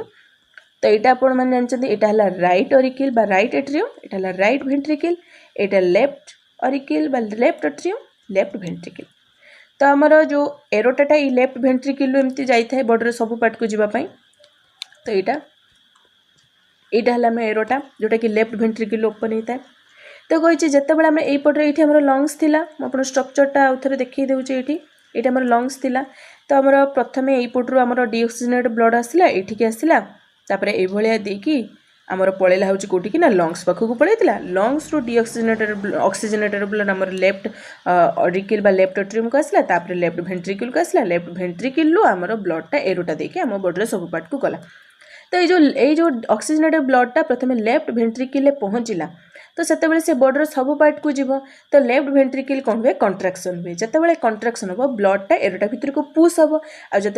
तो यहाँ आपण मैंने जानते यहाँ है राइट ऑरिकल बा राइट एट्रियम यहाँ है राइट वेंट्रिकल यहाँ लेफ्ट ऑरिकल बा लेफ्ट एट्रियम लेफ्ट वेंट्रिकल। तो आमर जो एरोटाटा ये लेफ्ट वेंट्रिकल एमती जाए बॉडी सब पार्ट को जीवाई। तो यहाँ है एरोटा जोटा कि लेफ्ट वेंट्रिकल ओपन होता है। तो कही जितेबाला आम यपटे ये आम लंग्स थिला आप स्ट्रक्चरटा आउ थे देखी दूचे ये आम लंग्स थिला। तो आमर प्रथम यपटू आम डीऑक्सीजनेट ब्लड आसला ये आसला तापर ये देकी आमर पलैला हूँ कौटी कि ना लंग्स पाखक पलैला लंग्स रू ऑक्सीजनेटेड ब्लड आमर लेफ्ट ऑरिकल बा लेफ्ट एट्रियम को आसला तापर लेफ्ट वेंट्रिकल को आसला लेफ्ट वेंट्रिकल रू आमर ब्लडटा एरोटा देके आम बॉडी सब पार्ट को गला। तो ये जो ऑक्सीजनेटेड ब्लडटा प्रथम लेफ्ट वेंट्रिकल पहुँचला तो सेतेबेले से बॉडीर सब पार्ट को जीव। तो लेफ्ट वेंट्रिकल कौन हुए कंट्राक्शन हुए जितेबाला कंट्राक्शन हम ब्लडटा एरोटा भितर को पुश हम आ जो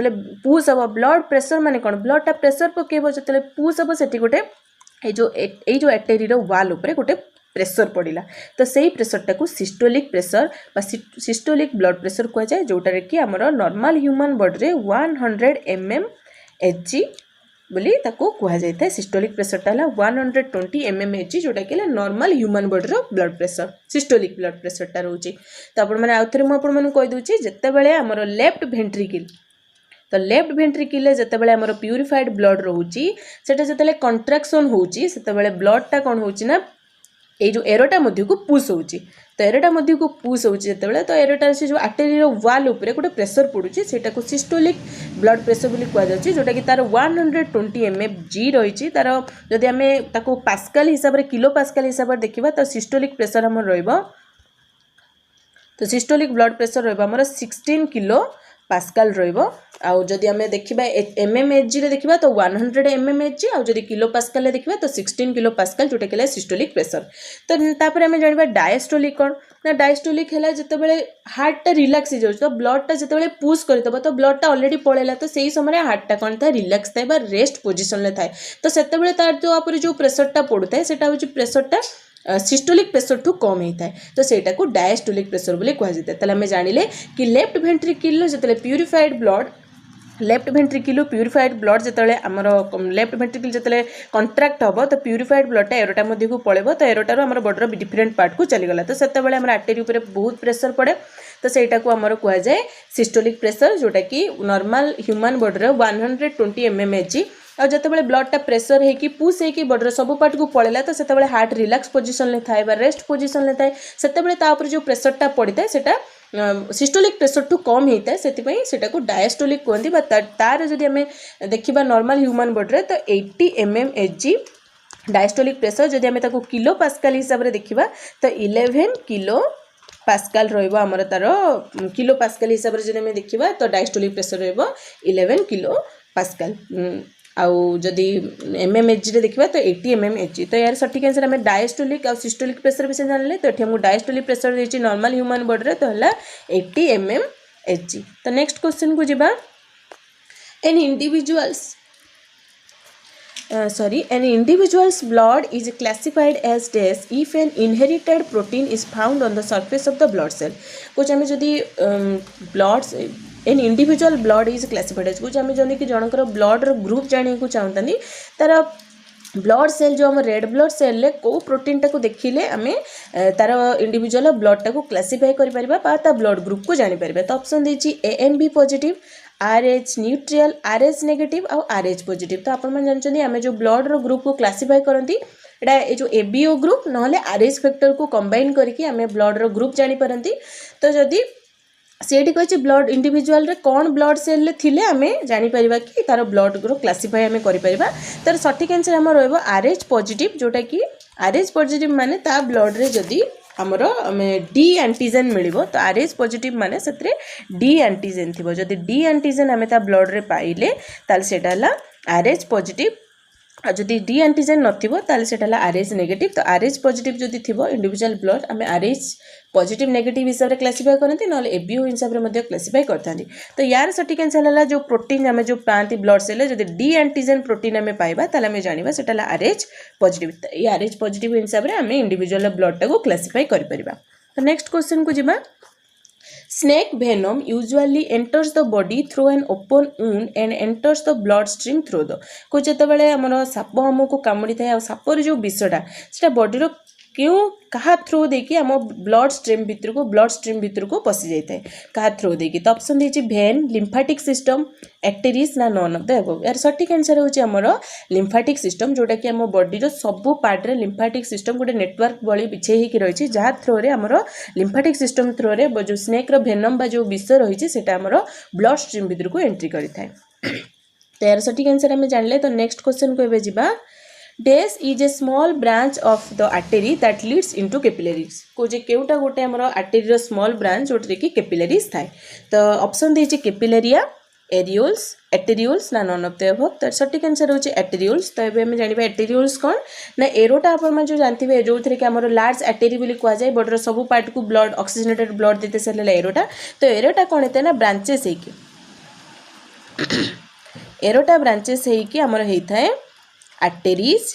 पुश हम ब्लड प्रेशर माने कौन ब्लडटा प्रेशर पकेब जो पुश हम से गोटे जो आर्टरी वाल उपरे गोटे प्रेशर पड़ा। तो सही प्रेशरटा को systolic pressure systolic blood pressure कह जाए जोटार कि आमर नॉर्मल ह्यूमन बॉडी रे 100 mmHg बोली ताको कह जाए। सिस्टोलिक प्रेशरटा है 120 mmHg जोटा कि नॉर्मल ह्यूमन बॉडी रो ब्लड प्रेशर सिस्टोलिक ब्लड प्रेशरटा रोचे। तो आपण आउ थे मुझे कहीदे जितेबाला आमर लेफ्ट वेंट्रिकल तो लेफ्ट वेंट्रिकल जितेबाला आमर प्यूरिफाइड ब्लड रोचे सेटा जितेबाला कंट्राक्शन होची सेतेबाला ब्लडटा कौन होची ना ये जो एरोटा मध्य को पुश होची तो एरोटा मध्य को पुश होची जेतेबेले तो एरोटा से जो आर्टेरी रो वाल ऊपर गोटे प्रेशर पड़ुची सेटा को सिस्टोलिक ब्लड प्रेशर बोली कुआ जाउची जोटा कि तार 120 mmHg रही तार जदि आमे ताको पास्कल हिसाब रे किलो पास्कल हिसाब रे देखिबा तो सिस्टोलिक प्रेशर हमर रहइबो तो सिस्टोलिक ब्लड प्रेशर रहइबो हमर 16 किलो पास्कल रहिबो आउ जदि आमे देखिबा mmHg रे देखिबा तो 100 mmHg आउ जदि किलो पास्कल रे देखिबा तो 16 किलो पास्कल जोटा केला सिस्टोलिक प्रेशर तो तापर आमे जानिबा डायस्टोलिक कोन ना डायस्टोलिक हैला जतेबेले हार्ट टा रिलैक्स हो जाउछ तो ब्लड टा जतेबेले पुश करतबो तो ब्लड टा ऑलरेडी पळेला तो सेही समय हार्ट टा कोन था रिलैक्स थाय बा रेस्ट पोजीशन ले थाय तो सेतेबेले तार जो ऊपर जो प्रेशर टा पडुथाय सेटा होची प्रेशर टा सिस्टोलिक प्रेशर ठू कम होता है तो सेटा को डायस्टोलिक प्रेशर बोली कह जाता है ताले हमें जानिले कि लेफ्ट वेंट्रिकल जतले purified blood left ventricle purified blood जतले हमर लेफ्ट वेंट्रिकल जतले कंट्रैक्ट हबो तो प्यूरिफाइड ब्लड टा एरोटा मध्य को पळेबो तो एरोटा रो हमर बॉडी रो डिफरेंट पार्ट को चली गला तो सेते बेले हमर आर्टरी ऊपर बहुत प्रेशर पड़े तो सेटा को हमर कह जाए सिस्टोलिक प्रेशर जोटा कि नॉर्मल ह्यूमन बॉडी रो 120 mmHg और जिते ब्लड टा प्रेशर है पुश है बॉडी सब पार्ट को पड़ेगा तो से हार्ट रिलैक्स पोजीशन ले थाए रेस्ट पोजीशन ले थाए से जो प्रेशर टा पड़ता है सेटा सिस्टोलिक प्रेशर ठू कम होता है से डायस्टोलिक कहते तार जदि आम देखा नॉर्मल ह्यूमन बॉडी तो 80 mmHg डायस्टोलिक प्रेशर जदि आम किलो पास्कल हिसाब से देखा तो 11 किलो पास्कल रहिबो हमर तार किलो पास्कल हिसाब से जदि आम देखा तो डायस्टोलिक प्रेशर रहिबो 11 किलो पास्कल आउ जदि mmHg रे देखिबा तो 80 mmHg तो यार सटीक आंसर हमें डायस्टोलिक और सिस्टोलिक प्रेशर विषय जानले तो एठी हम डायस्टोलिक प्रेशर देछि नॉर्मल ह्यूमन बॉडी रे तो हला 80 mmHg तो नेक्स्ट क्वेश्चन को जिबा N individual's blood is classified as this if an inherited protein is found on the surface of the blood cell कुछ हमें जदि blood an individual blood is classified as कुछ आम जमी कि जनकर ब्लड ग्रुप जाना को चाहते तार ब्लड सेल जो आम रेड ब्लड सेल को प्रोटीन टाक देखिले आम तार इंडिविजुअल ब्लड टाक क्लासीफाई कर ब्लड ग्रुप को जापर तो ऑप्शन देछि ANB positive RH neutral RH negative और RH पॉजिटिव तो आप जानते आम जो ब्लड रो ग्रुप को क्लासीफाई करती एटा जो ABO ग्रुप ना RH फैक्टर को कंबाइन करके आम ब्लड रो ग्रुप जानीपारती तो जदि सीटी कही ब्लड इंडिविजुअल रे कौन ब्लड सेल थिले आमे जानी परिबा कि तार ब्लड रो क्लासीफाई आमे करि परिबा तार सटीक आंसर हमर रहबो RH पॉजिटिव जोटा कि RH पॉजिटिव माने ता ब्लड रे जदी हमर डी एंटीजन मिलिबो तो RH पॉजिटिव माने सतरे डी एंटीजन थिबो जदी डी एंटीजन आमे ता ब्लड रे पाइले ताल सेटा हला RH पॉजिटिव आ जदि डी एंटीजन नथिबो ताले सेटा हला RH नेगेटिव तो RH पॉजिटिव जदि थिबो इंडिविजुअल ब्लड आमे RH पॉजिटिव नेगेटिव हिसाब से क्लासीफाई करते ना ABO हिसाब से क्लासीफाई करते तो यार सटीक आंसर है जो प्रोटीन आम जो पाती ब्लड सेल जब डी एंटीजन प्रोटीन आम पाइबा ताले आम जानिबा सेटा RH पॉजिटिव ये RH पॉजिटिव हिसाब से आम इंडिविजुअल ब्लड टाको क्लासीफाई कर परिबा तो नेक्स्ट क्वेश्चन को जिबा Snake venom usually enters the body through an open wound and enters the blood stream through the को जेतेबेले हमर साप हमको कामुड़ी थाए आ सापर जो विषटा सेटा बॉडी रो क्यों कहा थ्रू देकी आम ब्लड स्ट्रीम भितर को पशि जाए क्या थ्रू देकी तो ऑप्शन देछि भेन लिम्फाटिक सिस्टम एक्टेरिस ना नॉन ऑफ द अबव यार सटीक आंसर होछि हमर लिम्फाटिक सिस्टम जोटा कि आम बॉडी रो सब पार्ट रे लिम्फाटिक सिस्टम गोटे नेटवर्क भली बिछे ही रही जहाँ थ्रो रे हमर लिम्फाटिक सिस्टम थ्रो रे जो स्नेक रो भेनम बा जो विष रही सेटा हमर ब्लड स्ट्रीम भितर को एंट्री करि थाए तो यार सटीक आंसर आम जानले तो नेक्स्ट क्वेश्चन को एबे जिबा Des is a small branch of the artery that leads into capillaries को जे केउटा गोटे हमर आर्टरी रो स्मॉल ब्रांच जोटे कि कैपिलरीज थाए तो ऑप्शन देछि कैपिलरिया एरियोल्स एटेरियोल्स ना नॉन ऑफ द अबव तो सटीक आंसर होछि एटेरियोल्स तो एबे हम जानिबा एटेरियोल्स कोन ना एरोटा आपण जो जानथिबे जो थरे कि हमर लार्ज आर्टरी बोली कुआ जाय बॉडी रो सब पार्ट को ब्लड ऑक्सीजनेटेड ब्लड देते सेले एरोटा तो एरोटा कोन हेते ना ब्रांचेस है कि एरोटा ब्रांचेस है कि हमर हेई थाए आर्टेरीज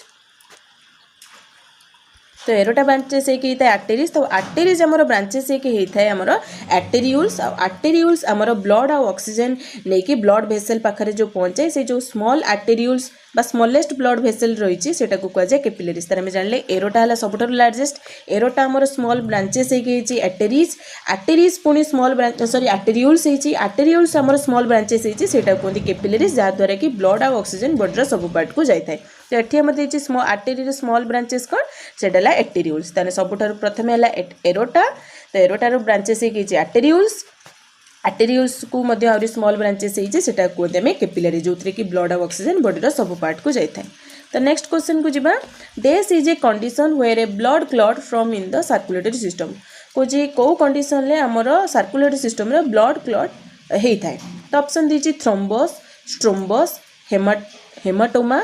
तो एरोटा ब्रांचेस एक ही आर्टेरीज तो आर्टेरीज आमर ब्रांचेस एक ही थाए आमर आर्टेरियोल्स आर्टेरियोल्स आमर ब्लड और ऑक्सीजन नहीं ब्लड भेसेल पाखरे जो पहुंचाए से जो स्मॉल आर्टेरियोल्स बा स्मॉलेस्ट ब्लड भेसेल रही सेटा को कह जाए कैपिलरीज तार जानले एरोटा है सबुठार लार्जेस्ट एरोटा आमर स्मॉल ब्रांचेस एक आर्टेरीज आर्टेरीज पुणी स्मॉल ब्रांच सॉरी आर्टेरियोल्स आमर स्मॉल ब्रांचेस सेटा कहते कैपिलरीज जहाँद्वारा कि ब्लड और ऑक्सीजन बॉडी सब पार्ट को जाए तो ये आम देखिए स्मॉल आर्टेरी स्मॉल ब्रांचेस कौन से एर्टिरियूल्स ताने सबुठारु प्रथम है एरोटा तो एरोटार ब्रांचेस होगी आर्टेरियूल्स आर्टेरियूल्स को आहरी स्मॉल ब्रांचेस होती कहते हैं कैपिलरी जो कि ब्लड और ऑक्सीजन बॉडी सब पार्ट को जाए। तो नेक्स्ट क्वेश्चन को जीवा this is a condition where a blood clot from in the circulatory system कौच कौ कंडीशन रे आमर सर्कुलेटरी सिस्टम रे ब्लड क्लॉट होता है। तो ऑप्शन दीजिए थ्रोम्बस स्ट्रोम्बस हेमाटोमा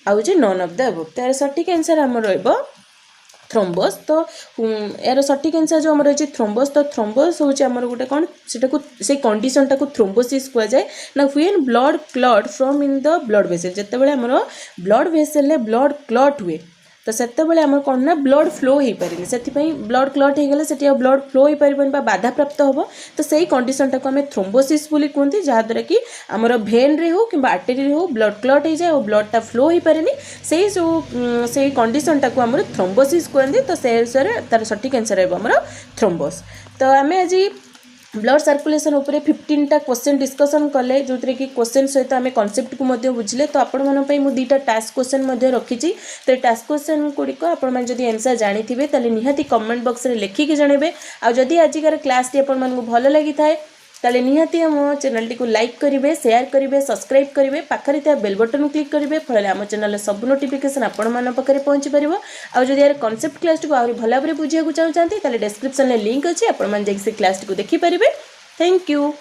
आउे नन ऑफ द अबव। तो यार सठिक आंसर आम रहा थ्रोम्बस। तो यार सठिक आंसर जो आम रही थ्रोम्बस। तो थ्रोम्बस हूँ आम गोटे कौन से कंडीशन टाक थ्रोम्बोसिस कहुए ना when blood clot from in the blood vessel जिते बड़े आम ब्लड वेसल ब्लड क्लॉट हुए तो सेते आम कौन ना ब्लड फ्लो हो पारे से ब्लड क्लॉट हो गले से ब्लड फ्लो हो पार बाधा प्राप्त हम तो सही कंडीशन टाक आम थ्रोम्बोसिस बोली कहते जहाँद्वारा कि आमर भेन रे हो कि आर्टेरी हो ब्लड क्लॉट हो जाए और ब्लडटा फ्लो हो पारे से जो से कंडीशन टाक आम थ्रोम्बोसिस कहते तो से अनुसार तार सठिक आंसर है आमर थ्रोम्बस। तो आम आज ब्लड सर्कुलेशन उपरे 15टा क्वेश्चन डिस्कसन कले जो कि क्वेश्चन सहित आम कॉन्सेप्ट को बुझिले। तो आपण मैं दुईटा टास्क क्वेश्चन रखी तो टास्क क्वेश्चन गुड़िक आपड़ी आंसर जानी थे निहाती कमेंट बॉक्स में लिखिकी जनइबे। आदि आजिकार क्लास टी आपको भल लगी थाए ताले निहाती आम चैनल टी को लाइक करेंगे शेयर करेंगे सब्सक्राइब करेंगे पाखरे था बेल बटन क्लिक करेंगे फल आम चैनल सब नोटिफिकेशन आपण पाखे पहुँची पार। आदि यार कॉन्सेप्ट क्लास टी को आहरी भल भाव बुझा चाहते हैं डिस्क्रिप्शन में लिंक अच्छी आप क्लास टी को देखिपारे। Thank you.